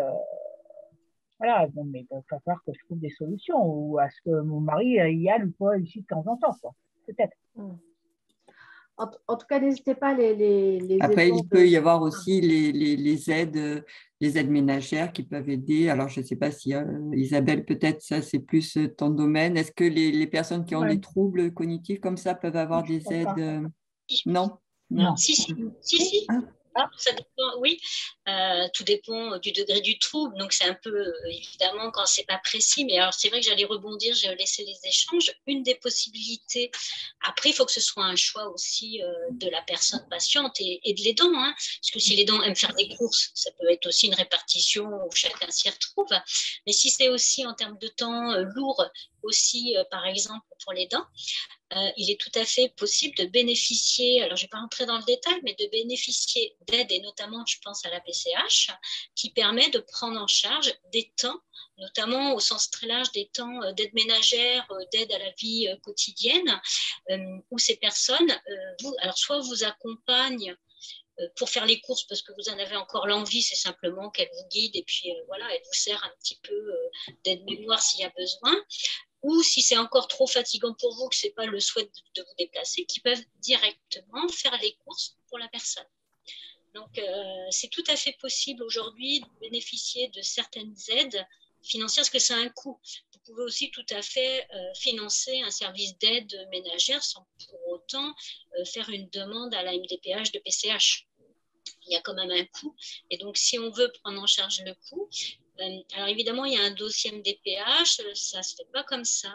voilà, bon, mais il va falloir que je trouve des solutions ou à ce que mon mari y aille ou pas ici de temps en temps, quoi. Peut-être. En tout cas, n'hésitez pas les Après, efforts il peut y avoir aussi les aides ménagères qui peuvent aider. Alors, je ne sais pas si Isabelle, peut-être ça, c'est plus ton domaine. Est-ce que les personnes qui ont Ouais. des troubles cognitifs comme ça peuvent avoir Je des crois aides pas. Non? Non. Si. Ah. Ça dépend, oui. Tout dépend du degré du trouble. Donc, c'est un peu, évidemment, quand c'est pas précis. Mais alors, c'est vrai que j'allais rebondir, j'ai laissé les échanges. Une des possibilités, après, il faut que ce soit un choix aussi de la personne patiente et de l'aidant. Hein, parce que si l'aidant aime faire des courses, ça peut être aussi une répartition où chacun s'y retrouve. Mais si c'est aussi en termes de temps lourd, aussi, par exemple, pour l'aidant, il est tout à fait possible de bénéficier, alors je ne vais pas rentrer dans le détail, mais de bénéficier d'aide, et notamment, je pense à la PCH, qui permet de prendre en charge des temps, notamment au sens très large des temps d'aide ménagère, d'aide à la vie quotidienne, où ces personnes, alors soit vous accompagnent pour faire les courses parce que vous en avez encore l'envie, c'est simplement qu'elle vous guide et puis voilà, elle vous sert un petit peu d'aide-mémoire s'il y a besoin. Ou si c'est encore trop fatigant pour vous, que ce n'est pas le souhait de vous déplacer, qui peuvent directement faire les courses pour la personne. Donc, c'est tout à fait possible aujourd'hui de bénéficier de certaines aides financières parce que ça a un coût. Vous pouvez aussi tout à fait financer un service d'aide ménagère sans pour autant faire une demande à la MDPH de PCH. Il y a quand même un coût. Et donc, si on veut prendre en charge le coût, alors évidemment, il y a un dossier MDPH, ça ne se fait pas comme ça.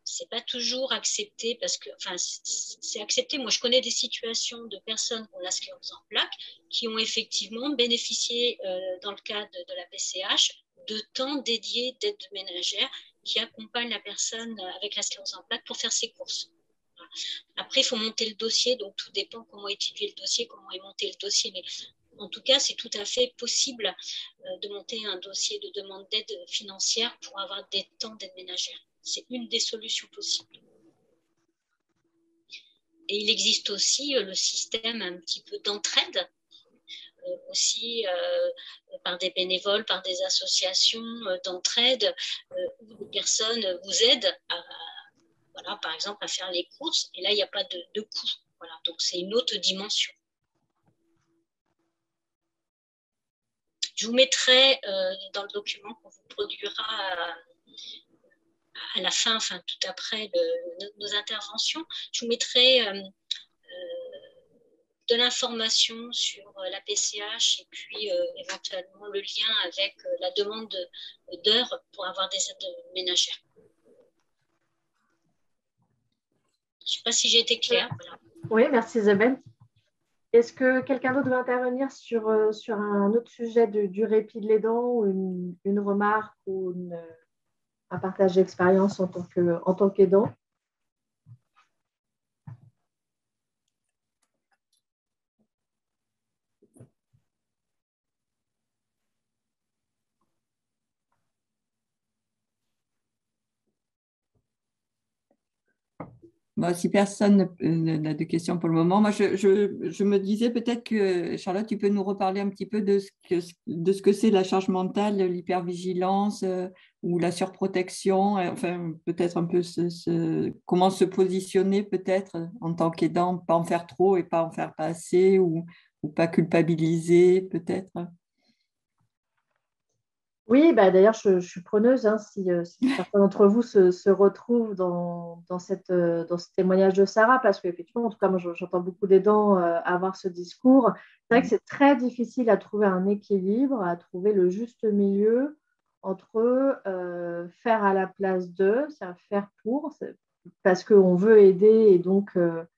C'est pas toujours accepté parce que, enfin, c'est accepté. Moi, je connais des situations de personnes qui ont la sclérose en plaques qui ont effectivement bénéficié, dans le cadre de la PCH, de temps dédiés d'aide ménagère qui accompagnent la personne avec la sclérose en plaques pour faire ses courses. Après, il faut monter le dossier, donc tout dépend comment étudier le dossier, comment est monté le dossier. Mais en tout cas, c'est tout à fait possible de monter un dossier de demande d'aide financière pour avoir des temps d'aide ménagère. C'est une des solutions possibles. Et il existe aussi le système un petit peu d'entraide, aussi par des bénévoles, par des associations d'entraide, où des personnes vous aident voilà, par exemple, à faire les courses. Et là, il n'y a pas de coût. Voilà, donc c'est une autre dimension. Je vous mettrai dans le document qu'on vous produira à la fin, enfin tout après nos interventions, je vous mettrai de l'information sur la PCH et puis éventuellement le lien avec la demande d'heures pour avoir des aides ménagères. Je ne sais pas si j'ai été claire. Voilà. Oui, merci Isabelle. Est-ce que quelqu'un d'autre veut intervenir sur un autre sujet du répit de l'aidant ou une remarque ou un partage d'expérience en tant qu'aidant? Bon, si personne n'a de questions pour le moment, moi je me disais peut-être que Charlotte, tu peux nous reparler un petit peu de ce que c'est la charge mentale, l'hypervigilance ou la surprotection, enfin peut-être un peu comment se positionner peut-être en tant qu'aidant, pas en faire trop et pas en faire pas assez ou pas culpabiliser peut-être. Oui, bah, d'ailleurs, je suis preneuse hein, si certains d'entre vous se retrouvent dans ce témoignage de Sarah, parce qu'effectivement, en tout cas, moi, j'entends beaucoup d'aidants avoir ce discours. C'est vrai que c'est très difficile à trouver un équilibre, à trouver le juste milieu entre faire à la place d'eux, c'est-à-dire faire pour, parce qu'on veut aider et donc le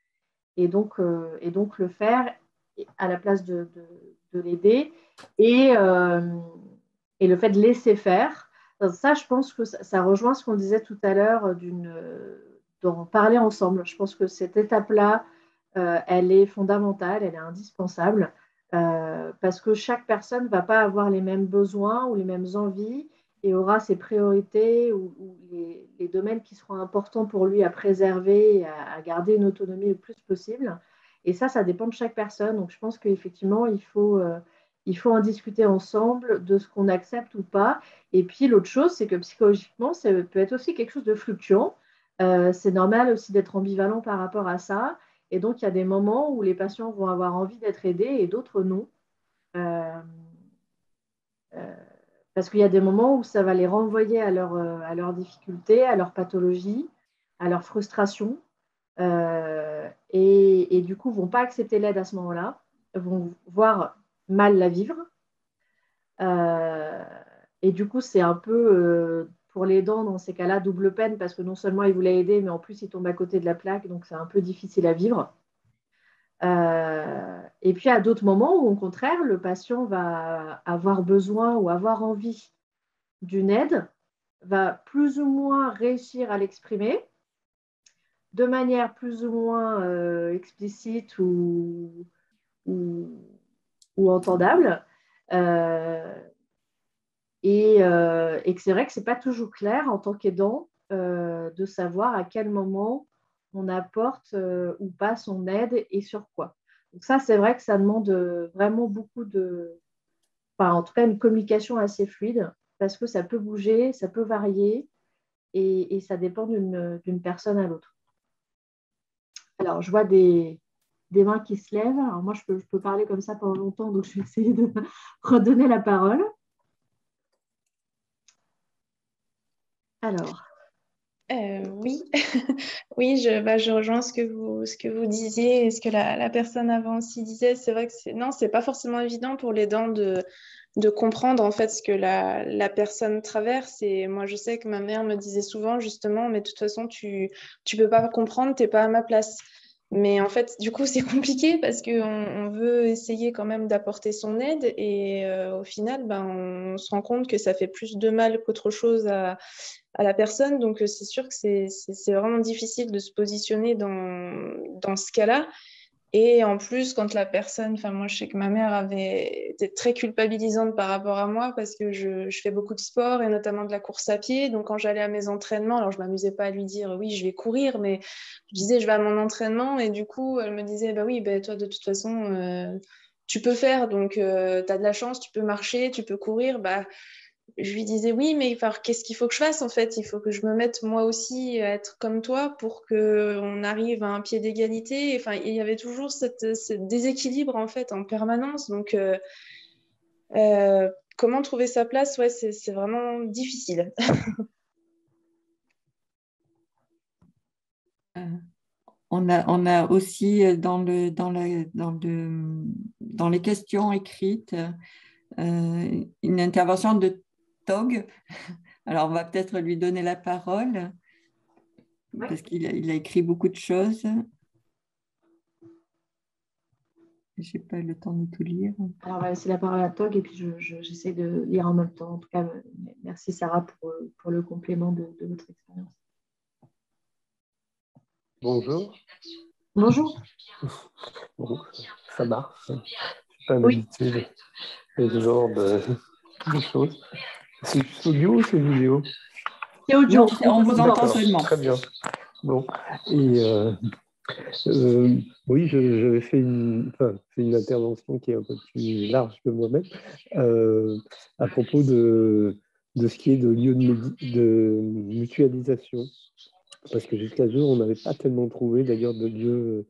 faire à la place de l'aider. Et le fait de laisser faire, ça, je pense que ça rejoint ce qu'on disait tout à l'heure d'en parler ensemble. Je pense que cette étape-là, elle est fondamentale, elle est indispensable, parce que chaque personne ne va pas avoir les mêmes besoins ou les mêmes envies et aura ses priorités ou les domaines qui seront importants pour lui à préserver et à garder une autonomie le plus possible. Et ça dépend de chaque personne. Donc, je pense qu'effectivement, il faut en discuter ensemble de ce qu'on accepte ou pas. Et puis, l'autre chose, c'est que psychologiquement, ça peut être aussi quelque chose de fluctuant. C'est normal aussi d'être ambivalent par rapport à ça. Et donc, il y a des moments où les patients vont avoir envie d'être aidés et d'autres non. Parce qu'il y a des moments où ça va les renvoyer à leurs difficultés, à leurs pathologies, à leurs frustrations. Et du coup, ne vont pas accepter l'aide à ce moment-là, vont voir mal la vivre. Et du coup, c'est un peu, pour les dents, dans ces cas-là, double peine, parce que non seulement il voulait aider, mais en plus, il tombe à côté de la plaque, donc c'est un peu difficile à vivre. Et puis, à d'autres moments où, au contraire, le patient va avoir besoin ou avoir envie d'une aide, va plus ou moins réussir à l'exprimer de manière plus ou moins explicite ou entendable. Et que c'est vrai que ce n'est pas toujours clair en tant qu'aidant de savoir à quel moment on apporte ou pas son aide et sur quoi. Donc ça, c'est vrai que ça demande vraiment beaucoup enfin, en tout cas, une communication assez fluide parce que ça peut bouger, ça peut varier et ça dépend d'une personne à l'autre. Alors, je vois des des mains qui se lèvent. Alors moi, je peux parler comme ça pendant longtemps, donc je vais essayer de redonner la parole. Alors. Oui, oui, je rejoins ce que vous disiez et ce que la personne avant aussi disait. C'est vrai que c'est pas forcément évident pour les dents de comprendre en fait ce que la personne traverse. Et moi, je sais que ma mère me disait souvent justement, mais de toute façon, tu peux pas comprendre, t'es pas à ma place. Mais en fait, du coup, c'est compliqué parce qu'on veut essayer quand même d'apporter son aide et au final, ben, on se rend compte que ça fait plus de mal qu'autre chose à la personne. Donc, c'est sûr que c'est vraiment difficile de se positionner dans ce cas-là. Et en plus, quand la personne, enfin moi je sais que ma mère avait été très culpabilisante par rapport à moi parce que je fais beaucoup de sport et notamment de la course à pied. Donc quand j'allais à mes entraînements, alors je m'amusais pas à lui dire oui je vais courir, mais je disais je vais à mon entraînement et du coup elle me disait bah oui bah, toi de toute façon tu peux faire donc tu as de la chance, tu peux marcher, tu peux courir. Bah je lui disais oui, mais enfin, qu'est-ce qu'il faut que je fasse en fait? Il faut que je me mette moi aussi à être comme toi pour qu'on arrive à un pied d'égalité. Enfin, il y avait toujours ce déséquilibre en fait en permanence. Donc, comment trouver sa place? Ouais, c'est vraiment difficile. On a aussi dans les questions écrites une intervention de Tog. Alors, on va peut-être lui donner la parole parce qu'il a écrit beaucoup de choses. Je n'ai pas le temps de tout lire. Alors, on va laisser la parole à Tog et puis j'essaie de lire en même temps. En tout cas, merci Sarah pour le complément de votre expérience. Bonjour. Bonjour. Bon, ça marche. Je suis pas Oui. habitué à ce genre de choses. C'est juste audio ou c'est vidéo? C'est audio. Non, on vous entend seulement. Très bien. Bon. Et oui, j'avais fait une intervention qui est un peu plus large que moi-même à propos de ce qui est de lieu de mutualisation. Parce que jusqu'à ce jour, on n'avait pas tellement trouvé d'ailleurs de lieu.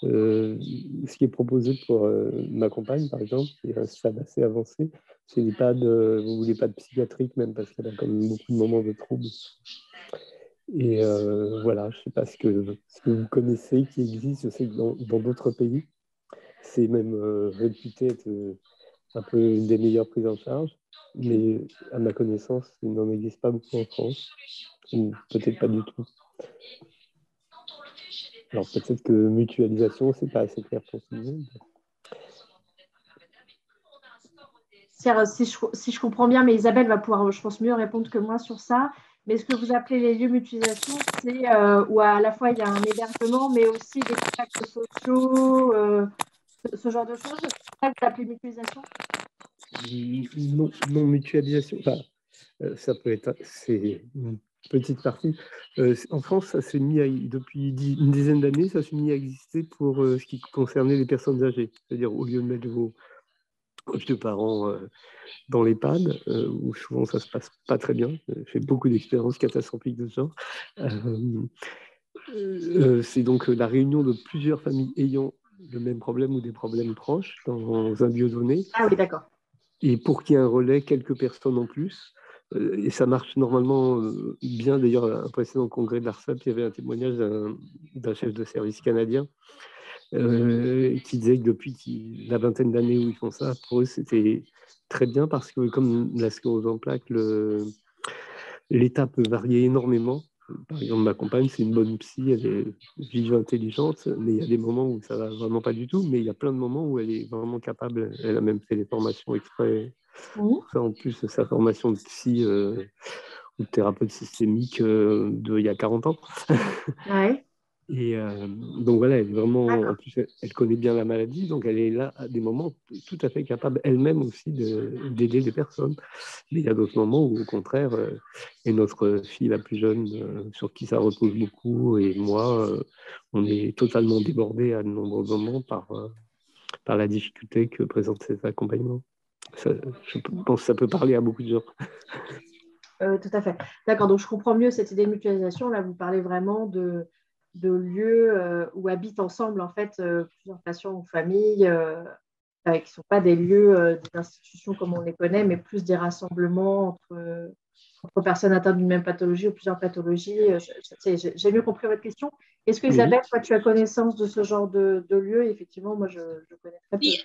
Ce qui est proposé pour ma compagne, par exemple, qui est un stade assez avancé, c'est l'EHPAD, vous voulez pas de psychiatrique même, parce qu'elle a quand même beaucoup de moments de troubles. Et voilà, je ne sais pas ce que vous connaissez qui existe. Je sais que dans d'autres pays, c'est même réputé être un peu une des meilleures prises en charge. Mais à ma connaissance, il n'en existe pas beaucoup en France, ou peut-être pas du tout. Alors peut-être que mutualisation, c'est pas assez clair pour tout le monde. Si je comprends bien, mais Isabelle va pouvoir, je pense, mieux répondre que moi sur ça. Mais ce que vous appelez les lieux mutualisation, c'est où à la fois il y a un hébergement, mais aussi des contacts sociaux, ce genre de choses. C'est ça que vous appelez mutualisation? Non, mutualisation. Enfin, ça peut être, c'est une petite partie. En France, ça s'est mis depuis une dizaine d'années, ça s'est mis à exister pour ce qui concernait les personnes âgées. C'est-à-dire au lieu de mettre vos proches de parents dans l'EHPAD, où souvent ça se passe pas très bien. J'ai fait beaucoup d'expériences catastrophiques de ce genre. C'est donc la réunion de plusieurs familles ayant le même problème ou des problèmes proches dans un lieu donné. Ah oui, d'accord. Et pour qu'il y ait un relais, quelques personnes en plus. Et ça marche normalement bien. D'ailleurs, à un précédent congrès de l'ARSAP, il y avait un témoignage d'un chef de service canadien qui disait que depuis la vingtaine d'années où ils font ça, pour eux, c'était très bien parce que comme la sclérose en plaques, l'état peut varier énormément. Par exemple, ma compagne, c'est une bonne psy, elle est vive, intelligente, mais il y a des moments où ça va vraiment pas du tout, mais il y a plein de moments où elle est vraiment capable. Elle a même fait des formations exprès. Pour ça, en plus de sa formation de psy ou de thérapeute systémique il y a 40 ans. Ouais. Et donc voilà, elle est vraiment, en plus, elle connaît bien la maladie, donc elle est là à des moments tout à fait capable elle-même aussi d'aider les personnes. Mais il y a d'autres moments où, au contraire, et notre fille la plus jeune, sur qui ça repose beaucoup, et moi, on est totalement débordés à de nombreux moments par la difficulté que présentent ces accompagnements. Je pense que ça peut parler à beaucoup de gens. Tout à fait. D'accord, donc je comprends mieux cette idée de mutualisation. Là, vous parlez vraiment de de lieux où habitent ensemble en fait plusieurs patients ou familles qui ne sont pas des lieux, des institutions comme on les connaît, mais plus des rassemblements entre personnes atteintes d'une même pathologie ou plusieurs pathologies. J'ai mieux compris votre question. Est-ce que Isabelle, toi, tu as connaissance de ce genre de lieu? Effectivement, moi, je connais très peu. Oui,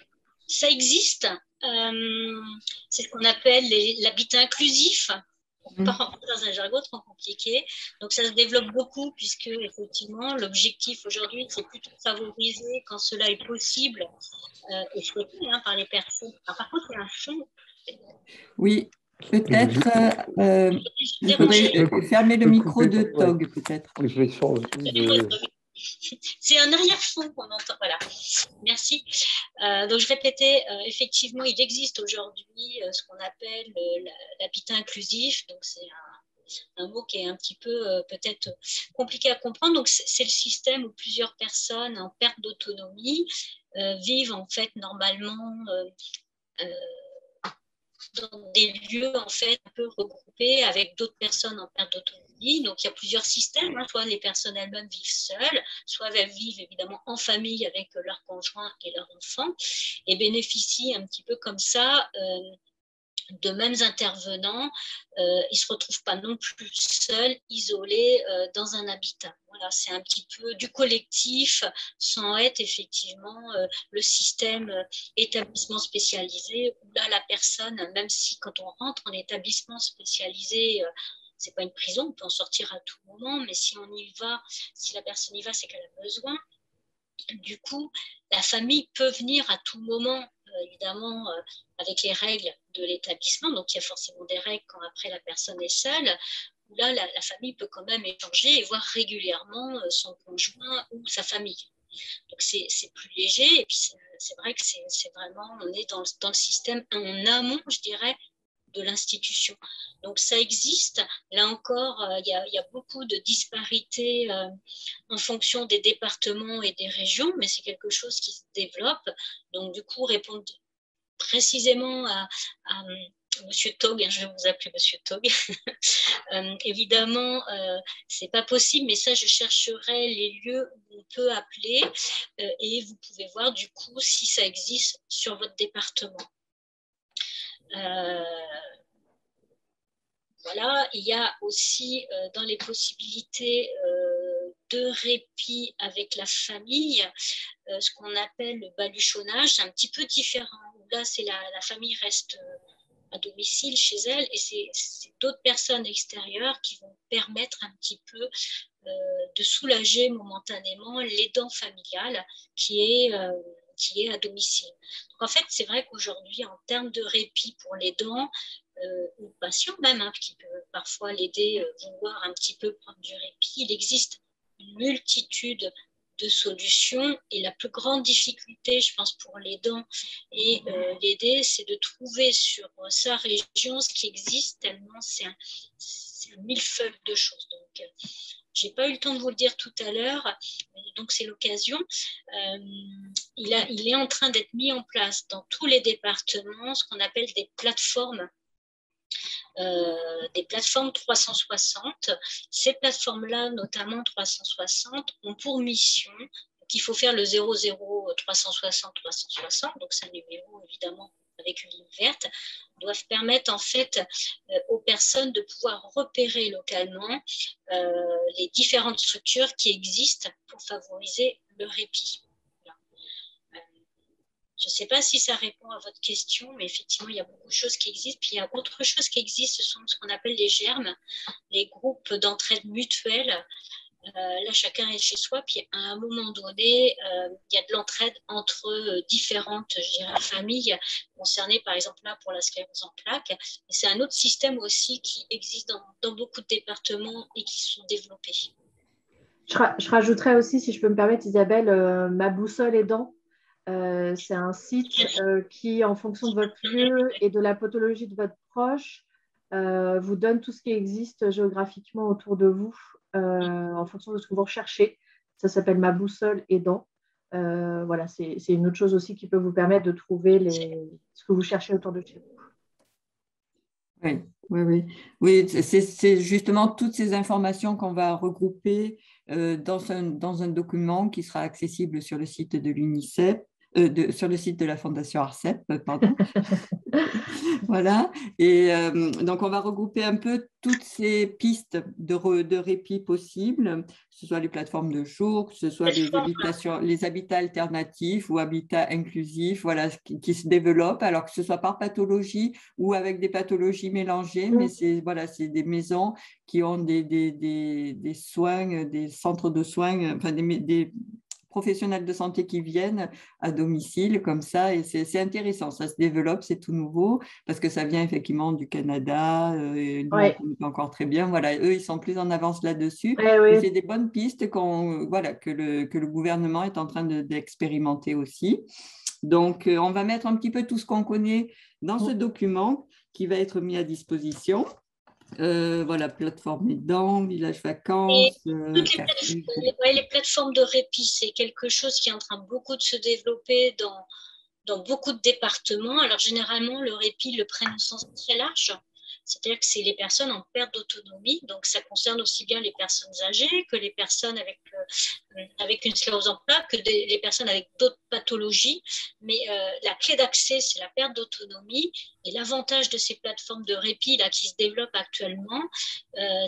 ça existe. C'est ce qu'on appelle l'habitat inclusif. Pas rentrer dans un jargon trop compliqué. Donc, ça se développe beaucoup puisque, effectivement, l'objectif aujourd'hui, c'est plutôt de favoriser quand cela est possible et souhaité par les personnes. Alors, par contre, il y a un fond. Oui, peut-être. Il faudrait fermer le micro de Tog, peut-être. Je vais changer de... C'est un arrière-fond qu'on entend. Voilà. Merci. Donc, je répétais, effectivement, il existe aujourd'hui ce qu'on appelle l'habitat inclusif. Donc, c'est un mot qui est un petit peu peut-être compliqué à comprendre. Donc, c'est le système où plusieurs personnes en perte d'autonomie vivent en fait normalement dans des lieux en fait un peu regroupés avec d'autres personnes en perte d'autonomie. Donc il y a plusieurs systèmes, soit les personnes elles-mêmes vivent seules, soit elles vivent évidemment en famille avec leurs conjoints et leurs enfants et bénéficient un petit peu comme ça de mêmes intervenants. Ils ne se retrouvent pas non plus seuls, isolés dans un habitat. Voilà, c'est un petit peu du collectif sans être effectivement le système établissement spécialisé où là, la personne, même si quand on rentre en établissement spécialisé, c'est pas une prison, on peut en sortir à tout moment, mais si on y va, si la personne y va, c'est qu'elle a besoin. Du coup, la famille peut venir à tout moment, évidemment, avec les règles de l'établissement. Donc, il y a forcément des règles quand après la personne est seule, où là, la famille peut quand même échanger et voir régulièrement son conjoint ou sa famille. Donc, c'est plus léger. Et puis, c'est vrai que c'est vraiment, on est dans le système en amont, je dirais, de l'institution. Donc ça existe. Là encore, il y a beaucoup de disparités en fonction des départements et des régions, mais c'est quelque chose qui se développe. Donc du coup, répondre précisément à Monsieur Tog, je vais vous appeler Monsieur Tog. Évidemment, c'est pas possible, mais ça, je chercherai les lieux où on peut appeler et vous pouvez voir du coup si ça existe sur votre département. Voilà, il y a aussi dans les possibilités de répit avec la famille, ce qu'on appelle le baluchonnage, c'est un petit peu différent. Là, c'est la famille reste à domicile chez elle et c'est d'autres personnes extérieures qui vont permettre un petit peu de soulager momentanément l'aidant familial qui est à domicile. Donc, en fait, c'est vrai qu'aujourd'hui, en termes de répit pour l'aidant, ou patient même, qui peut parfois l'aider, vouloir un petit peu prendre du répit, il existe une multitude de solutions et la plus grande difficulté, je pense, pour l'aidant et l'aider, c'est de trouver sur sa région ce qui existe tellement c'est un millefeuille de choses. Donc, j'ai pas eu le temps de vous le dire tout à l'heure, donc c'est l'occasion. Il est en train d'être mis en place dans tous les départements ce qu'on appelle des plateformes 360. Ces plateformes-là, notamment 360, ont pour mission qu'il faut faire le 00 360 360, donc c'est un numéro évidemment avec une ligne verte, doivent permettre en fait aux personnes de pouvoir repérer localement les différentes structures qui existent pour favoriser le répit. Je ne sais pas si ça répond à votre question, mais effectivement, il y a beaucoup de choses qui existent. Puis il y a autre chose qui existe, ce sont ce qu'on appelle les GERM, les groupes d'entraide mutuelle. Là, chacun est chez soi, puis à un moment donné, il y a de l'entraide entre différentes, je dirais, familles concernées, par exemple là pour la sclérose en plaques. C'est un autre système aussi qui existe dans beaucoup de départements et qui sont développés. Je rajouterais aussi, si je peux me permettre, Isabelle, ma boussole aidant. C'est un site qui, en fonction de votre lieu et de la pathologie de votre proche, vous donne tout ce qui existe géographiquement autour de vous en fonction de ce que vous recherchez. Ça s'appelle Ma Boussole Aidant. Voilà, c'est une autre chose aussi qui peut vous permettre de trouver ce que vous cherchez autour de chez vous. Oui, oui, oui. Oui, c'est justement toutes ces informations qu'on va regrouper dans un document qui sera accessible sur le site de l'UNICEF, sur le site de la Fondation ARCEP, pardon. Voilà. Et donc, on va regrouper un peu toutes ces pistes de répit possibles, que ce soit les plateformes de jour, que ce soit les habitats alternatifs ou habitats inclusifs, voilà, qui se développent, alors que ce soit par pathologie ou avec des pathologies mélangées, mais c'est des maisons qui ont des soins, des centres de soins, enfin des professionnels de santé qui viennent à domicile comme ça, et c'est intéressant, ça se développe, c'est tout nouveau, parce que ça vient effectivement du Canada, et nous, on ne connaît pas encore très bien, voilà, eux, ils sont plus en avance là-dessus, et c'est des bonnes pistes que le gouvernement est en train d'expérimenter aussi. Donc, on va mettre un petit peu tout ce qu'on connaît dans ce document qui va être mis à disposition. Voilà, plateforme aidant, village vacances. Les plateformes de répit, c'est quelque chose qui est en train beaucoup de se développer dans beaucoup de départements. Alors, généralement, le répit le prennent au sens très large. C'est-à-dire que c'est les personnes en perte d'autonomie. Donc, ça concerne aussi bien les personnes âgées que les personnes avec une sclérose en plaques, que les personnes avec d'autres pathologies. Mais la clé d'accès, c'est la perte d'autonomie. Et l'avantage de ces plateformes de répit là, qui se développent actuellement,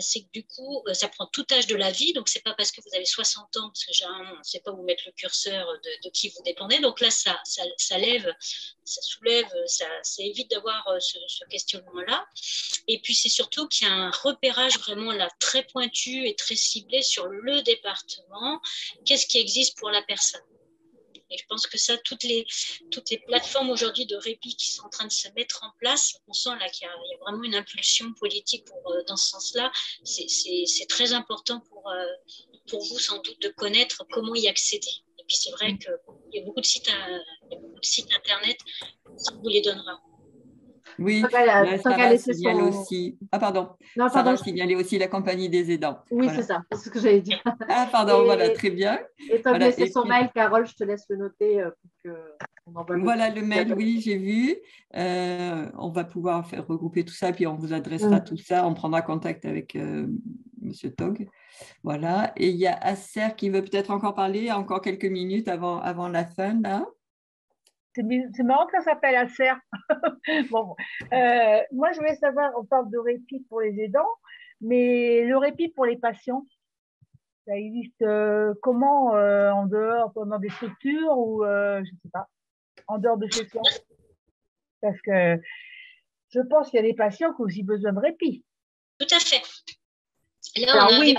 c'est que du coup, ça prend tout âge de la vie. Donc, ce n'est pas parce que vous avez 60 ans, parce que généralement, on ne sait pas où mettre le curseur de qui vous dépendez. Donc là, ça soulève, ça évite d'avoir ce questionnement-là. Et puis, c'est surtout qu'il y a un repérage vraiment là, très pointu et très ciblé sur le département. Qu'est-ce qui existe pour la personne? Et je pense que ça, toutes les plateformes aujourd'hui de répit qui sont en train de se mettre en place, on sent là qu'il y a vraiment une impulsion politique dans ce sens-là. C'est très important pour vous, sans doute, de connaître comment y accéder. Et puis, c'est vrai qu'il y a beaucoup de sites Internet qui vous les donnera. Oui, là, Sarah signale aussi. Ah, pardon. Non, Sarah signalait aussi la compagnie des aidants. Oui, voilà. C'est ça, c'est ce que j'allais dire. Ah, pardon, voilà, très bien. Et tu as laissé son mail, Carole, je te laisse le noter pour qu'on envoie. Voilà le mail, oui, j'ai vu. On va pouvoir regrouper tout ça, puis on vous adressera tout ça. On prendra contact avec Monsieur Tog. Voilà. Et il y a Acer qui veut peut-être encore parler, encore quelques minutes avant la fin, là. C'est marrant que ça s'appelle Acer. Bon, moi, je voulais savoir, on parle de répit pour les aidants, mais le répit pour les patients, ça existe comment en dehors, dans des structures ou, je ne sais pas, en dehors de chez soi? Parce que je pense qu'il y a des patients qui ont aussi besoin de répit. Tout à fait. Là, oui.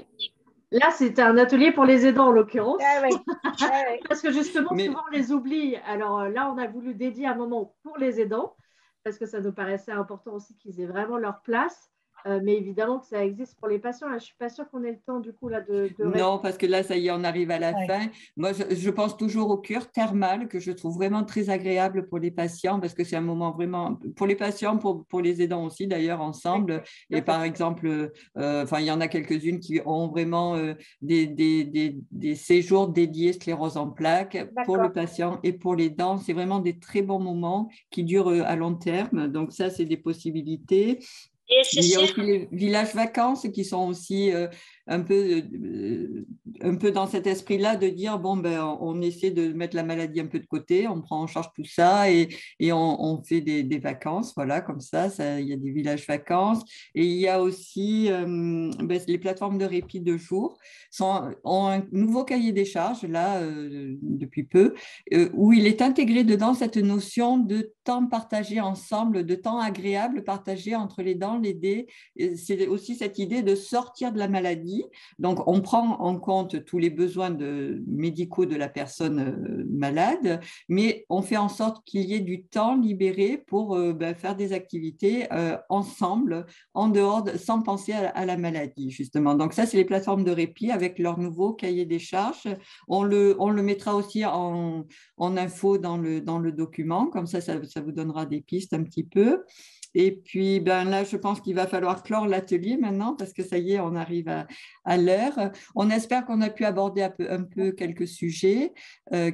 Là, c'était un atelier pour les aidants en l'occurrence. Ah oui. Parce que justement, souvent on les oublie. Alors là, on a voulu dédier un moment pour les aidants parce que ça nous paraissait important aussi qu'ils aient vraiment leur place. Mais évidemment que ça existe pour les patients. Là, je ne suis pas sûre qu'on ait le temps du coup là de Non, parce que là, ça y est, on arrive à la fin. Moi, je pense toujours au cure thermal que je trouve vraiment très agréable pour les patients parce que c'est un moment vraiment pour les patients, pour les aidants aussi d'ailleurs ensemble. Et par exemple, il y en a quelques-unes qui ont vraiment des séjours dédiés sclérose en plaques pour le patient et pour les dents. C'est vraiment des très bons moments qui durent à long terme. Donc ça, c'est des possibilités. Il y a aussi les villages vacances qui sont aussi un peu dans cet esprit-là de dire bon on essaie de mettre la maladie un peu de côté, on prend en charge tout ça et on fait des vacances, voilà, comme ça, il y a des villages vacances. Et il y a aussi les plateformes de répit de jour ont un nouveau cahier des charges là depuis peu où il est intégré dedans cette notion de temps partagé ensemble, de temps agréable partagé entre les dents, l'aider. C'est aussi cette idée de sortir de la maladie. Donc, on prend en compte tous les besoins médicaux de la personne malade, mais on fait en sorte qu'il y ait du temps libéré pour faire des activités ensemble, en dehors, sans penser à la maladie, justement. Donc, ça, c'est les plateformes de répit avec leur nouveau cahier des charges. On le mettra aussi en info dans le document, comme ça vous donnera des pistes un petit peu. Et puis là, je pense qu'il va falloir clore l'atelier maintenant parce que ça y est, on arrive à l'heure. On espère qu'on a pu aborder un peu quelques sujets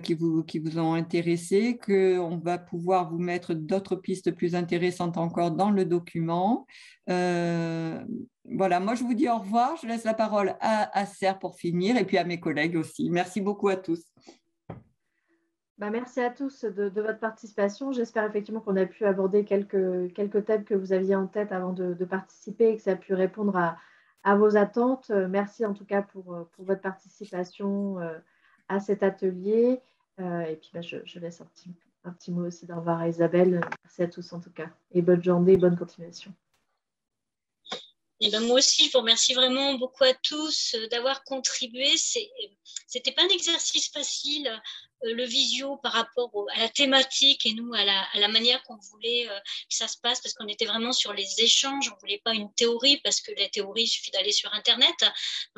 qui vous ont intéressé, qu'on va pouvoir vous mettre d'autres pistes plus intéressantes encore dans le document. Voilà, moi je vous dis au revoir. Je laisse la parole à Serre pour finir et puis à mes collègues aussi. Merci beaucoup à tous. Merci à tous de votre participation. J'espère effectivement qu'on a pu aborder quelques thèmes que vous aviez en tête avant de participer et que ça a pu répondre à vos attentes. Merci en tout cas pour votre participation à cet atelier. Et puis je laisse un petit mot aussi d'au revoir à Isabelle. Merci à tous en tout cas. Et bonne journée, bonne continuation. Et moi aussi, je vous remercie vraiment beaucoup à tous d'avoir contribué. C'était pas un exercice facile, le visio par rapport à la thématique et nous à la manière qu'on voulait que ça se passe, parce qu'on était vraiment sur les échanges. On voulait pas une théorie, parce que la théorie, il suffit d'aller sur Internet.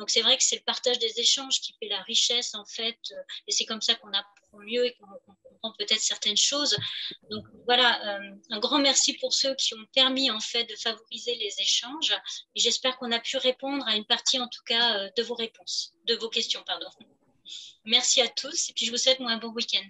Donc c'est vrai que c'est le partage des échanges qui fait la richesse en fait, et c'est comme ça qu'on apprend mieux et qu'on comprend peut-être certaines choses. Donc voilà, un grand merci pour ceux qui ont permis en fait de favoriser les échanges. Et j'espère qu'on a pu répondre à une partie, en tout cas, de vos questions, pardon. Merci à tous et puis je vous souhaite un bon week-end.